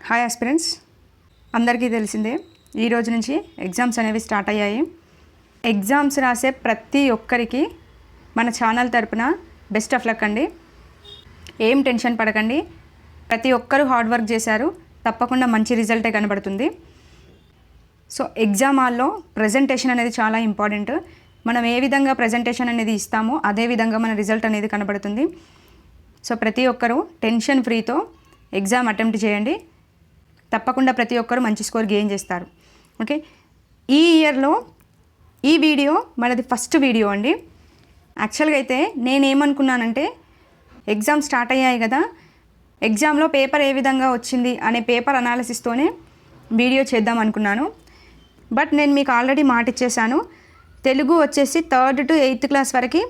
Hi aspirants, అందరికీ తెలిసిందే ఈ రోజు నుంచి ఎగ్జామ్స్ అనేవి స్టార్ట్ అయ్యాయి. ఎగ్జామ్స్ రాసే ప్రతి ఒక్కరికి మన ఛానల్ తరపున బెస్ట్ ఆఫ్ లక్ అండి. ఏం టెన్షన్ పడకండి, ప్రతి ఒక్కరూ హార్డ్ వర్క్ చేశారు, తప్పకుండా మంచి రిజల్టే కనబడుతుంది. సో ఎగ్జామ్ హాల్లో ప్రజెంటేషన్ అనేది చాలా ఇంపార్టెంట్. మనం ఏ విధంగా ప్రజెంటేషన్ అనేది ఇస్తామో అదే విధంగా మన రిజల్ట్ అనేది కనబడుతుంది. సో ప్రతి ఒక్కరూ టెన్షన్ ఫ్రీతో ఎగ్జామ్ అటెంప్ట్ చేయండి, తప్పకుండా ప్రతి ఒక్కరు మంచి స్కోర్ గెయిన్ చేస్తారు. ఓకే, ఈ ఇయర్లో ఈ వీడియో మనది ఫస్ట్ వీడియో అండి. యాక్చువల్గా అయితే నేనేమనుకున్నానంటే ఎగ్జామ్ స్టార్ట్ అయ్యాయి కదా, ఎగ్జామ్లో పేపర్ ఏ విధంగా వచ్చింది అనే పేపర్ అనాలిసిస్తోనే వీడియో చేద్దాం అనుకున్నాను. బట్ నేను మీకు ఆల్రెడీ మాట ఇచ్చేసాను, తెలుగు వచ్చేసి 3rd to 8th క్లాస్ వరకు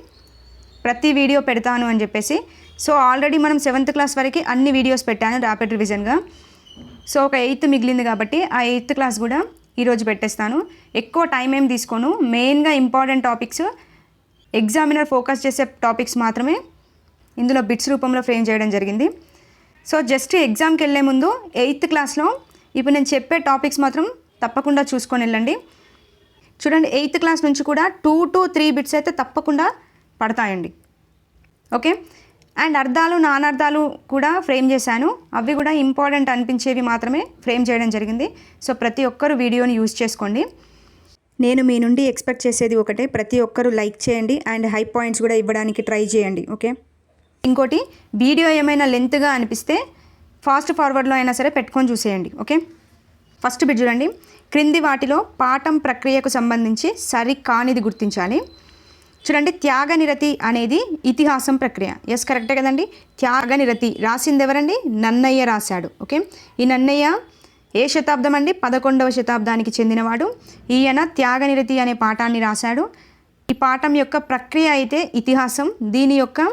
ప్రతి వీడియో పెడతాను అని చెప్పేసి. సో ఆల్రెడీ మనం 7th క్లాస్ వరకు అన్ని వీడియోస్ పెట్టాను ర్యాపిడ్ రివిజన్గా. సో ఒక 8th మిగిలింది కాబట్టి ఆ 8th క్లాస్ కూడా ఈరోజు పెట్టేస్తాను. ఎక్కువ టైం ఏం తీసుకోను, మెయిన్గా ఇంపార్టెంట్ టాపిక్స్, ఎగ్జామినర్ ఫోకస్ చేసే టాపిక్స్ మాత్రమే ఇందులో బిట్స్ రూపంలో ఫ్రేమ్ చేయడం జరిగింది. సో జస్ట్ ఎగ్జామ్కి వెళ్ళే ముందు 8th క్లాస్లో ఇప్పుడు నేను చెప్పే టాపిక్స్ మాత్రం తప్పకుండా చూసుకొని వెళ్ళండి. చూడండి, 8th క్లాస్ నుంచి కూడా 2 to 3 బిట్స్ అయితే తప్పకుండా పడతాయండి. ఓకే, అండ్ అర్థాలు నానార్థాలు కూడా ఫ్రేమ్ చేశాను, అవి కూడా ఇంపార్టెంట్ అనిపించేవి మాత్రమే ఫ్రేమ్ చేయడం జరిగింది. సో ప్రతి ఒక్కరు వీడియోని యూజ్ చేసుకోండి. నేను మీ నుండి ఎక్స్పెక్ట్ చేసేది ఒకటే, ప్రతి ఒక్కరు లైక్ చేయండి అండ్ హై పాయింట్స్ కూడా ఇవ్వడానికి ట్రై చేయండి. ఓకే, ఇంకోటి, వీడియో ఏమైనా లెంత్గా అనిపిస్తే ఫాస్ట్ ఫార్వర్డ్లో అయినా సరే పెట్టుకొని చూసేయండి. ఓకే, ఫస్ట్ బిట్ చూడండి. క్రింది వాటిలో పాఠం ప్రక్రియకు సంబంధించి సరికానిది గుర్తించాలి. చూడండి, త్యాగనిరతి అనేది ఇతిహాసం ప్రక్రియ. ఎస్, కరెక్టే కదండి. త్యాగనిరతి రాసింది ఎవరండి? నన్నయ్య రాశాడు. ఓకే, ఈ నన్నయ్య ఏ శతాబ్దం అండి? 11వ శతాబ్దానికి చెందినవాడు. ఈయన త్యాగనిరతి అనే పాఠాన్ని రాశాడు. ఈ పాఠం యొక్క ప్రక్రియ అయితే ఇతిహాసం, దీని యొక్క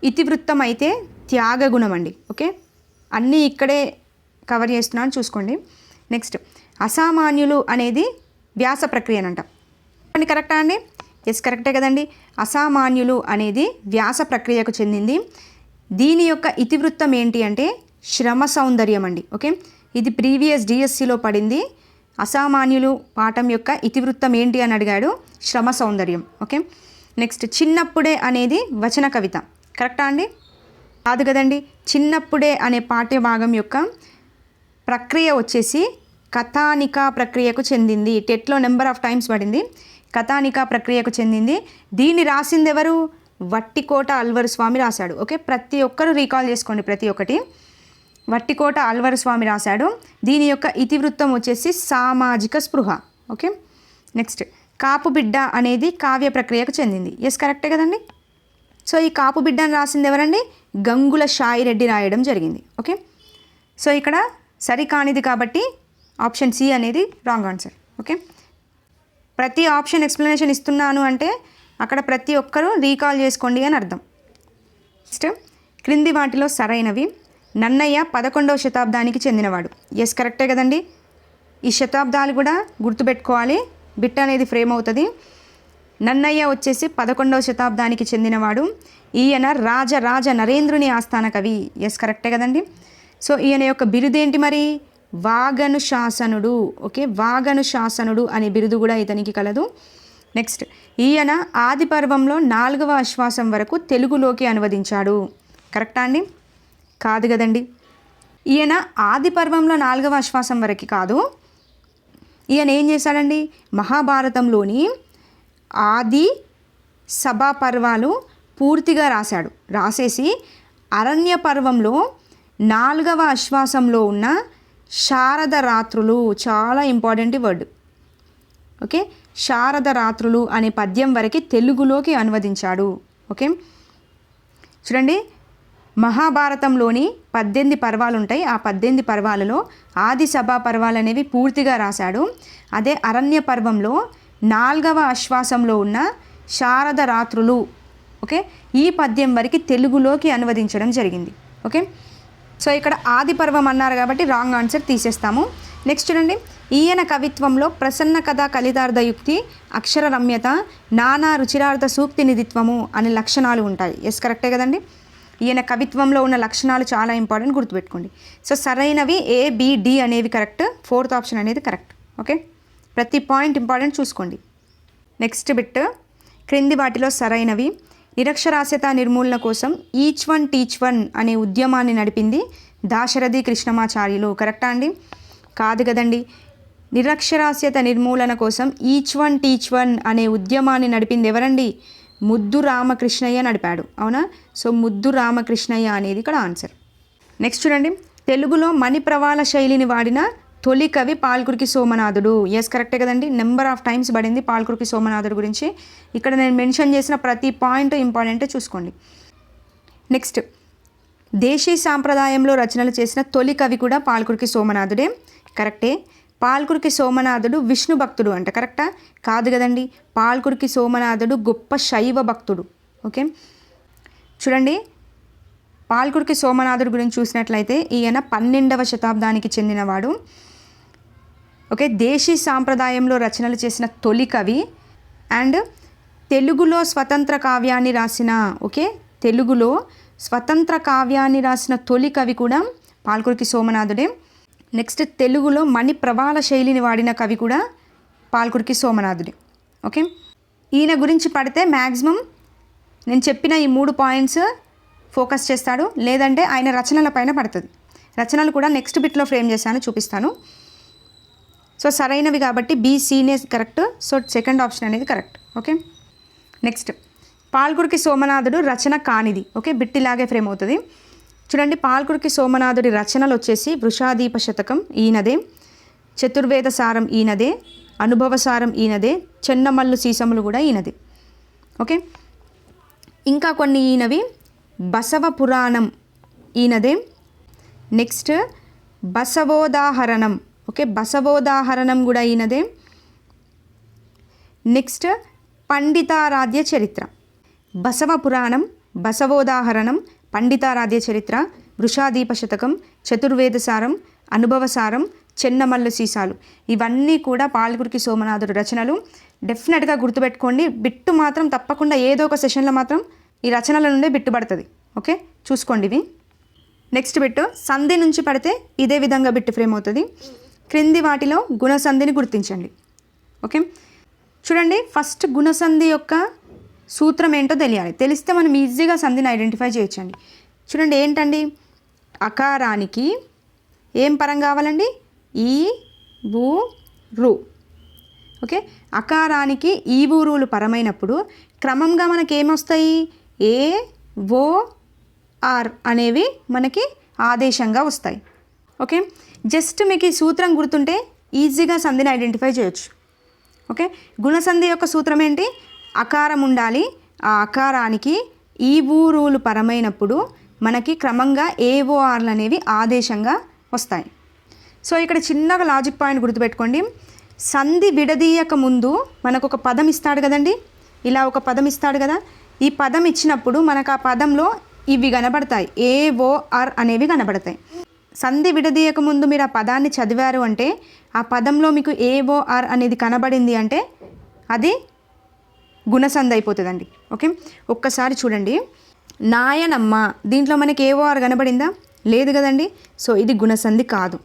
ఇతివృత్తం అయితే త్యాగగుణం అండి. ఓకే, అన్నీ ఇక్కడే కవర్ చేస్తున్నాను, చూసుకోండి. నెక్స్ట్, అసామాన్యులు అనేది వ్యాస ప్రక్రియనంట. కరెక్టా అండి? ఎస్, కరెక్టే కదండి. అసామాన్యులు అనేది వ్యాస ప్రక్రియకు చెందింది. దీని యొక్క ఇతివృత్తం ఏంటి అంటే శ్రమ సౌందర్యం అండి. ఓకే, ఇది ప్రీవియస్ డిఎస్సిలో పడింది. అసామాన్యులు పాఠం యొక్క ఇతివృత్తం ఏంటి అని అడిగాడు, శ్రమ సౌందర్యం. ఓకే, నెక్స్ట్, చిన్నప్పుడే అనేది వచన కవిత. కరెక్టా అండి? కాదు కదండి. చిన్నప్పుడే అనే పాఠ్య భాగం యొక్క ప్రక్రియ వచ్చేసి కథానికా ప్రక్రియకు చెందింది. టెట్లో నెంబర్ ఆఫ్ టైమ్స్ పడింది, కథానికా ప్రక్రియకు చెందింది. దీన్ని రాసింది ఎవరు? వట్టికోట అల్వరు స్వామి రాశాడు. ఓకే, ప్రతి ఒక్కరు రీకాల్ చేసుకోండి, ప్రతి ఒక్కటి. వట్టికోట అల్వరు స్వామి రాశాడు. దీని యొక్క ఇతివృత్తం వచ్చేసి సామాజిక స్పృహ. ఓకే, నెక్స్ట్, కాపు బిడ్డ అనేది కావ్య ప్రక్రియకు చెందింది. ఎస్, కరెక్టే కదండి. సో ఈ కాపు బిడ్డను రాసింది ఎవరండి? గంగుల షాయిరెడ్డి రాయడం జరిగింది. ఓకే, సో ఇక్కడ సరికానిది కాబట్టి ఆప్షన్ సి అనేది రాంగ్ ఆన్సర్. ఓకే, ప్రతి ఆప్షన్ ఎక్స్ప్లెనేషన్ ఇస్తున్నాను అంటే అక్కడ ప్రతి ఒక్కరూ రీకాల్ చేసుకోండి అని అర్థం. నెక్స్ట్, క్రింది వాటిలో సరైనవి. నన్నయ్య 11వ శతాబ్దానికి చెందినవాడు. ఎస్, కరెక్టే కదండి. ఈ శతాబ్దాలు కూడా గుర్తుపెట్టుకోవాలి, బిట్ అనేది ఫ్రేమ్ అవుతుంది. నన్నయ్య వచ్చేసి 11వ శతాబ్దానికి చెందినవాడు. ఈయన రాజ నరేంద్రుని ఆస్థాన కవి. ఎస్, కరెక్టే కదండి. సో ఈయన యొక్క బిరుదేంటి మరి? వాగను శాసనుడు. ఓకే, వాగను శాసనుడు అనే బిరుదు కూడా ఇతనికి కలదు. నెక్స్ట్, ఈయన ఆది పర్వంలో 4వ ఆశ్వాసం వరకు తెలుగులోకి అనువదించాడు. కరెక్టా అండి? కాదు కదండి. ఈయన ఆది పర్వంలో 4వ ఆశ్వాసం వరకు కాదు, ఈయన ఏం చేశాడండి? మహాభారతంలోని ఆది సభా పర్వాలు పూర్తిగా రాశాడు. రాసేసి అరణ్య పర్వంలో 4వ ఆశ్వాసంలో ఉన్న శారద రాత్రులు, చాలా ఇంపార్టెంట్ వర్డ్. ఓకే, శారద రాత్రులు అనే పద్యం వరకు తెలుగులోకి అనువదించాడు. ఓకే, చూడండి, మహాభారతంలోని 18 పర్వాలు ఉంటాయి. ఆ 18 పర్వాలలో ఆది సభా పర్వాలు అనేవి పూర్తిగా రాశాడు. అదే అరణ్య పర్వంలో 4వ ఆశ్వాసంలో ఉన్న శారద రాత్రులు, ఓకే, ఈ పద్యం వరకు తెలుగులోకి అనువదించడం జరిగింది. ఓకే, సో ఇక్కడ ఆది పర్వం అన్నారు కాబట్టి రాంగ్ ఆన్సర్ తీసేస్తాము. నెక్స్ట్ చూడండి, ఈయన కవిత్వంలో ప్రసన్న కథ కలితార్థయుక్తి, అక్షర రమ్యత, నానా రుచిరార్థ సూక్తి నిధిత్వము అనే లక్షణాలు ఉంటాయి. ఎస్, కరెక్టే కదండి. ఈయన కవిత్వంలో ఉన్న లక్షణాలు చాలా ఇంపార్టెంట్, గుర్తుపెట్టుకోండి. సో సరైనవి ABD అనేవి కరెక్ట్, 4th ఆప్షన్ అనేది కరెక్ట్. ఓకే, ప్రతి పాయింట్ ఇంపార్టెంట్ చూసుకోండి. నెక్స్ట్ బిట్, క్రింది వాటిలో సరైనవి. నిరక్షరాస్యత నిర్మూలన కోసం ఈచ్ వన్ టీచ్ వన్ అనే ఉద్యమాన్ని నడిపింది దాశరథి కృష్ణమాచార్యులు. కరెక్టా అండి? కాదు కదండి. నిరక్షరాస్యత నిర్మూలన కోసం ఈచ్ వన్ టీచ్ వన్ అనే ఉద్యమాన్ని నడిపింది ఎవరండి? ముద్దు రామకృష్ణయ్య నడిపాడు. అవునా? సో ముద్దు రామకృష్ణయ్య అనేది ఇక్కడ ఆన్సర్. నెక్స్ట్ చూడండి, తెలుగులో మణిప్రవాళ శైలిని వాడిన తొలి కవి పాల్కురికి సోమనాథుడు. ఎస్ కరెక్టే కదండి. నెంబర్ ఆఫ్ టైమ్స్ పడింది పాల్కురికి సోమనాథుడు గురించి. ఇక్కడ నేను మెన్షన్ చేసిన ప్రతి పాయింట్ ఇంపార్టెంట్ చూసుకోండి. నెక్స్ట్, దేశీ సాంప్రదాయంలో రచనలు చేసిన తొలి కవి కూడా పాల్కురికి సోమనాథుడే. కరెక్టే. పాల్కురికి సోమనాథుడు విష్ణు భక్తుడు అంట. కరెక్టా? కాదు కదండి. పాల్కురికి సోమనాథుడు గొప్ప శైవ భక్తుడు. ఓకే, చూడండి, పాల్కురికి సోమనాథుడు గురించి చూసినట్లయితే ఈయన 12వ శతాబ్దానికి చెందినవాడు. ఓకే, దేశీ సాంప్రదాయంలో రచనలు చేసిన తొలి కవి అండ్ తెలుగులో స్వతంత్ర కావ్యాన్ని రాసిన తెలుగులో స్వతంత్ర కావ్యాన్ని రాసిన తొలి కవి కూడా పాల్కురికి సోమనాథుడే. నెక్స్ట్, తెలుగులో మణిప్రవాళ శైలిని వాడిన కవి కూడా పాల్కురికి సోమనాథుడే. ఓకే, ఈయన గురించి పడితే మ్యాక్సిమం నేను చెప్పిన ఈ 3 పాయింట్స్ ఫోకస్ చేస్తాడు, లేదంటే ఆయన రచనల పైన పడుతుంది. రచనలు కూడా నెక్స్ట్ బిట్లో ఫ్రేమ్ చేశాను, చూపిస్తాను. సో సరైనవి కాబట్టి BCనే కరెక్ట్. సో సెకండ్ ఆప్షన్ అనేది కరెక్ట్. ఓకే, నెక్స్ట్, పాల్కురికి సోమనాథుడు రచన కానిది. ఓకే, బిట్టిలాగే ఫ్రేమ్ అవుతుంది. చూడండి, పాల్కురికి సోమనాథుడి రచనలు వచ్చేసి వృషాదీప శతకం ఈయనదే, చతుర్వేద సారం ఈయనదే, అనుభవ సారం ఈయనదే, చెన్నమల్లు సీసములు కూడా ఈయనదే. ఓకే, ఇంకా కొన్ని ఈయనవి బసవ పురాణం ఈయనదే. నెక్స్ట్, బసవోదాహరణం. ఓకే, బసవోదాహరణం కూడా ఈయనదే. నెక్స్ట్, పండితారాధ్య చరిత్ర. బసవ పురాణం, బసవోదాహరణం, పండితారాధ్య చరిత్ర, వృషాదీప శతకం, చతుర్వేదసారం, అనుభవసారం, చెన్నమల్లు సీసాలు, ఇవన్నీ కూడా పాల్కురికి సోమనాథుడు రచనలు. డెఫినెట్గా గుర్తుపెట్టుకోండి. బిట్టు మాత్రం తప్పకుండా ఏదో ఒక సెషన్లో మాత్రం ఈ రచనల నుండే బిట్టుపడుతుంది. ఓకే, చూసుకోండి ఇవి. నెక్స్ట్ బిట్టు, సంధి నుంచి పడితే ఇదే విధంగా బిట్టు ఫ్రేమ్ అవుతుంది. క్రింది వాటిలో గుణసంధిని గుర్తించండి. ఓకే, చూడండి, ఫస్ట్ గుణసంధి యొక్క సూత్రం ఏంటో తెలియాలి. తెలిస్తే మనం ఈజీగా సంధిని ఐడెంటిఫై చేయొచ్చండి. చూడండి, ఏంటండి, అకారానికి ఏం పరం కావాలండి? ఈ ఊ రు. ఓకే, అకారానికి ఈ ఊరులు పరమైనప్పుడు క్రమంగా మనకి ఏమొస్తాయి? ఏ ఓ ఆర్ అనేవి మనకి ఆదేశంగా వస్తాయి. ఓకే, జస్ట్ మీకు ఈ సూత్రం గుర్తుంటే ఈజీగా సంధిని ఐడెంటిఫై చేయొచ్చు. ఓకే, గుణసంధి యొక్క సూత్రం ఏంటి? అకారం ఉండాలి, ఆ అకారానికి ఈ ఊరులు పరమైనప్పుడు మనకి క్రమంగా ఏఓఆర్లు అనేవి ఆదేశంగా వస్తాయి. సో ఇక్కడ చిన్నగా లాజిక్ పాయింట్ గుర్తుపెట్టుకోండి. సంధి విడదీయక ముందు మనకు ఒక పదం ఇస్తాడు కదండి, ఇలా ఒక పదం ఇస్తాడు కదా. ఈ పదం ఇచ్చినప్పుడు మనకు ఆ పదంలో ఇవి కనబడతాయి, ఏఓఆర్ అనేవి కనబడతాయి. సంధి విడదీయక ముందు మీరు ఆ పదాన్ని చదివారు అంటే, ఆ పదంలో మీకు ఏఓఆర్ అనేది కనబడింది అంటే అది గుణసంధి అయిపోతుందండి. ఓకే, ఒక్కసారి చూడండి, నాయనమ్మ, దీంట్లో మనకి ఏఓఆర్ కనబడిందా? లేదు కదండి. సో ఇది గుణసంధి కాదు.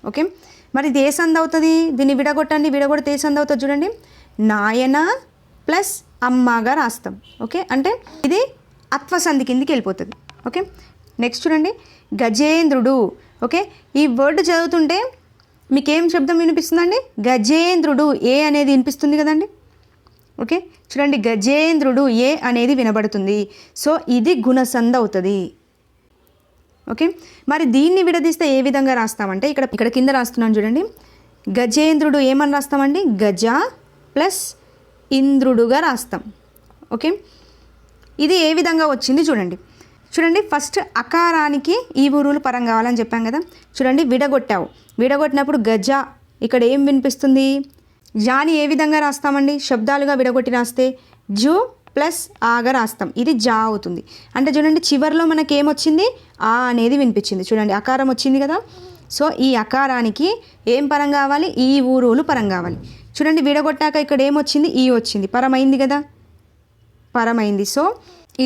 ఓకే, మరి ఇది ఏ సంధి అవుతుంది? దీన్ని విడగొట్టండి, విడగొడితే ఏ సంధి అవుతుంది చూడండి. నాయన ప్లస్ అమ్మగా రాస్తాం. ఓకే, అంటే ఇది అత్వసంధి కిందికి వెళ్ళిపోతుంది. ఓకే, నెక్స్ట్ చూడండి, గజేంద్రుడు. ఓకే, ఈ వర్డ్ చదువుతుంటే మీకేం శబ్దం వినిపిస్తుందండి? గజేంద్రుడు, ఏ అనేది వినిపిస్తుంది కదండి. ఓకే, చూడండి, గజేంద్రుడు, ఏ అనేది వినబడుతుంది. సో ఇది గుణసంధి అవుతుంది. ఓకే, మరి దీన్ని విడదీస్తే ఏ విధంగా రాస్తామంటే ఇక్కడ కింద రాస్తున్నాను చూడండి. గజేంద్రుడు ఏమని రాస్తామండి? గజ ప్లస్ ఇంద్రుడుగా రాస్తాం. ఓకే, ఇది ఏ విధంగా వచ్చింది చూడండి. చూడండి, ఫస్ట్ అకారానికి ఈ ఊరులు పరం కావాలని చెప్పాం కదా. చూడండి, విడగొట్టావు, విడగొట్టినప్పుడు గజ, ఇక్కడ ఏం వినిపిస్తుంది? జాని ఏ విధంగా రాస్తామండి? శబ్దాలుగా విడగొట్టి రాస్తే జు ప్లస్ ఆగా రాస్తాం, ఇది జా అవుతుంది. అంటే చూడండి, చివరిలో మనకి ఏమొచ్చింది? ఆ అనేది వినిపించింది. చూడండి, అకారం వచ్చింది కదా. సో ఈ అకారానికి ఏం పరం కావాలి? ఈ ఊరులు పరం కావాలి. చూడండి, విడగొట్టాక ఇక్కడ ఏమొచ్చింది? ఈ వచ్చింది, పరమైంది కదా, పరమైంది. సో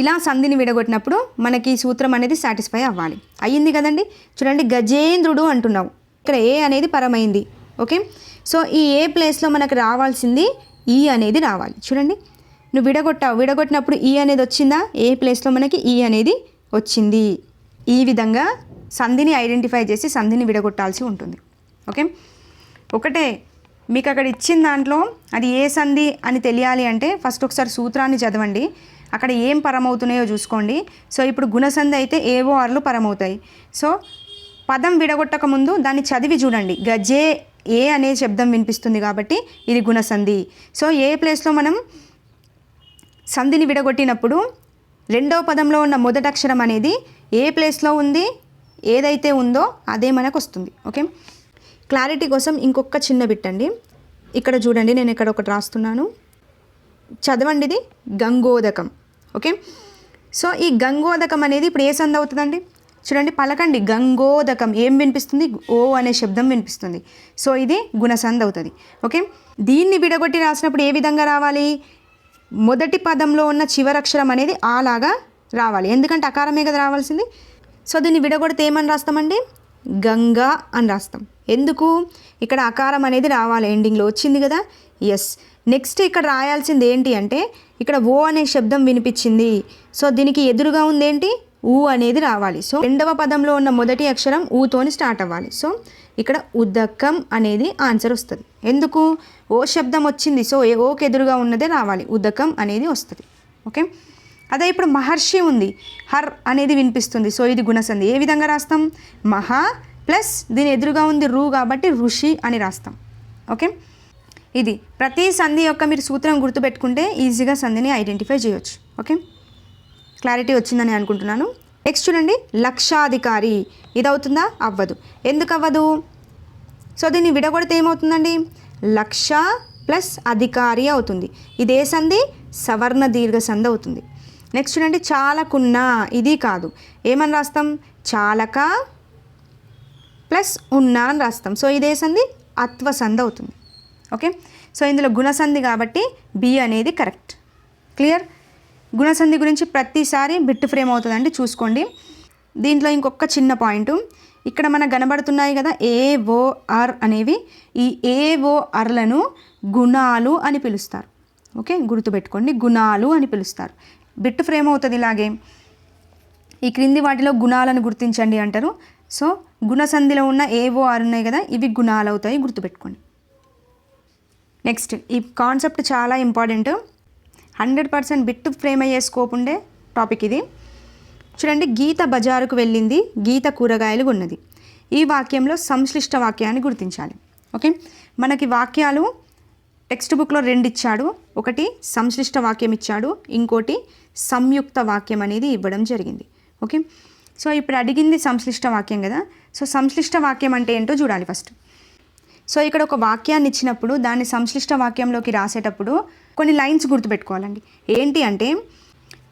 ఇలా సంధిని విడగొట్టినప్పుడు మనకి ఈ సూత్రం అనేది సాటిస్ఫై అవ్వాలి. అయ్యింది కదండి. చూడండి, గజేంద్రుడు అంటున్నావు, ఇక్కడ ఏ అనేది పరమైంది. ఓకే, సో ఈ ఏ ప్లేస్లో మనకు రావాల్సింది ఈ అనేది రావాలి. చూడండి, నువ్వు విడగొట్టినప్పుడు ఈ అనేది వచ్చిందా, ఏ ప్లేస్లో మనకి ఈ అనేది వచ్చింది. ఈ విధంగా సంధిని ఐడెంటిఫై చేసి సంధిని విడగొట్టాల్సి ఉంటుంది. ఓకే, ఒకటే మీకు అక్కడ ఇచ్చిన దాంట్లో అది ఏ సంధి అని తెలియాలి అంటే ఫస్ట్ ఒకసారి సూత్రాన్ని చదవండి, అక్కడ ఏం పరమవుతున్నాయో చూసుకోండి. సో ఇప్పుడు గుణసంధి అయితే ఏవో ఆర్లు పరమవుతాయి. సో పదం విడగొట్టక ముందు దాన్ని చదివి చూడండి. గజే ఏ అనే శబ్దం వినిపిస్తుంది కాబట్టి ఇది గుణసంధి. సో ఏ ప్లేస్లో మనం సంధిని విడగొట్టినప్పుడు రెండవ పదంలో ఉన్న మొదటి అక్షరం అనేది ఏ ప్లేస్లో ఉంది, ఏదైతే ఉందో అదే మనకు వస్తుంది. ఓకే, క్లారిటీ కోసం ఇంకొక చిన్న బిట్ అండి. ఇక్కడ చూడండి, నేను ఇక్కడ ఒకటి రాస్తున్నాను, చదవండి. ఇది గంగోదకం. ఓకే, సో ఈ గంగోదకం అనేది ఇప్పుడు ఏ సంధి అవుతుందండి? చూడండి, పలకండి. గంగోదకం ఏం వినిపిస్తుంది? ఓ అనే శబ్దం వినిపిస్తుంది. సో ఇది గుణసంధి అవుతుంది. ఓకే, దీన్ని విడగొట్టి రాసినప్పుడు ఏ విధంగా రావాలి? మొదటి పదంలో ఉన్న చివరక్షరం అనేది ఆలాగా రావాలి, ఎందుకంటే అకారమే కదా రావాల్సింది. సో దీన్ని విడగొడితే ఏమని రాస్తామండి? గంగా అని రాస్తాం. ఎందుకు? ఇక్కడ అకారం అనేది రావాలి, ఎండింగ్లో వచ్చింది కదా. ఎస్, నెక్స్ట్ ఇక్కడ రాయాల్సింది ఏంటి అంటే ఇక్కడ ఓ అనే శబ్దం వినిపించింది. సో దీనికి ఎదురుగా ఉంది ఏంటి? ఊ అనేది రావాలి. సో రెండవ పదంలో ఉన్న మొదటి అక్షరం ఊతోని స్టార్ట్ అవ్వాలి. సో ఇక్కడ ఉదకం అనేది ఆన్సర్ వస్తుంది. ఎందుకు? ఓ శబ్దం వచ్చింది, సో ఓకి ఎదురుగా ఉన్నదే రావాలి, ఉదకం అనేది వస్తుంది. ఓకే, అదే ఇప్పుడు మహర్షి ఉంది, హర్ అనేది వినిపిస్తుంది. సో ఇది గుణసంధి. ఏ విధంగా రాస్తాం? మహా ప్లస్ దీని ఎదురుగా ఉంది రు కాబట్టి ఋషి అని రాస్తాం. ఓకే, ఇది ప్రతి సంధి యొక్క మీరు సూత్రం గుర్తుపెట్టుకుంటే ఈజీగా సంధిని ఐడెంటిఫై చేయొచ్చు. ఓకే, క్లారిటీ వచ్చిందని అనుకుంటున్నాను. నెక్స్ట్ చూడండి, లక్షాధికారి. ఇది అవుతుందా? అవ్వదు. ఎందుకు అవ్వదు? సో దీన్ని విడగొడితే ఏమవుతుందండి? లక్ష ప్లస్ అధికారి అవుతుంది. ఇదే సంధి సవర్ణ దీర్ఘ సంధి అవుతుంది. నెక్స్ట్ చూడండి, చాలకున్న. ఇది కాదు, ఏమని రాస్తాం? చాలక ప్లస్ ఉన్న అని రాస్తాం. సో ఇదే సంధి అత్వ సంధి అవుతుంది. ఓకే, సో ఇందులో గుణసంధి కాబట్టి బి అనేది కరెక్ట్. క్లియర్? గుణసంధి గురించి ప్రతిసారి బిట్ ఫ్రేమ్ అవుతుందండి, చూసుకోండి. దీంట్లో ఇంకొక చిన్న పాయింట్, ఇక్కడ మనకు కనబడుతున్నాయి కదా ఏఓఆర్ అనేవి. ఈ ఏఓఆర్లను గుణాలు అని పిలుస్తారు. ఓకే, గుర్తుపెట్టుకోండి, గుణాలు అని పిలుస్తారు. బిట్ ఫ్రేమ్ అవుతుంది ఇలాగే. ఈ క్రింది వాటిలో గుణాలను గుర్తించండి అంటారు. సో గుణసంధిలో ఉన్న ఏఓఆర్ ఉన్నాయి కదా, ఇవి గుణాలు అవుతాయి, గుర్తుపెట్టుకోండి. నెక్స్ట్ ఈ కాన్సెప్ట్ చాలా ఇంపార్టెంట్, 100% బిట్ ఫ్రేమ్ అయ్యే స్కోప్ ఉండే టాపిక్ ఇది. చూడండి, గీత బజారుకు వెళ్ళింది, గీత కూరగాయలు కొన్నది. ఈ వాక్యంలో సంశ్లిష్ట వాక్యాన్ని గుర్తించాలి. ఓకే, మనకి వాక్యాలు టెక్స్ట్ బుక్లో 2 ఇచ్చాడు. ఒకటి సంశ్లిష్ట వాక్యం ఇచ్చాడు, ఇంకోటి సంయుక్త వాక్యం అనేది ఇవ్వడం జరిగింది. ఓకే, సో ఇప్పుడు అడిగింది సంశ్లిష్ట వాక్యం కదా. సో సంశ్లిష్ట వాక్యం అంటే ఏంటో చూడాలి ఫస్ట్. సో ఇక్కడ ఒక వాక్యాన్ని ఇచ్చినప్పుడు దాన్ని సంశ్లిష్ట వాక్యంలోకి రాసేటప్పుడు కొన్ని లైన్స్ గుర్తుపెట్టుకోవాలండి. ఏంటి అంటే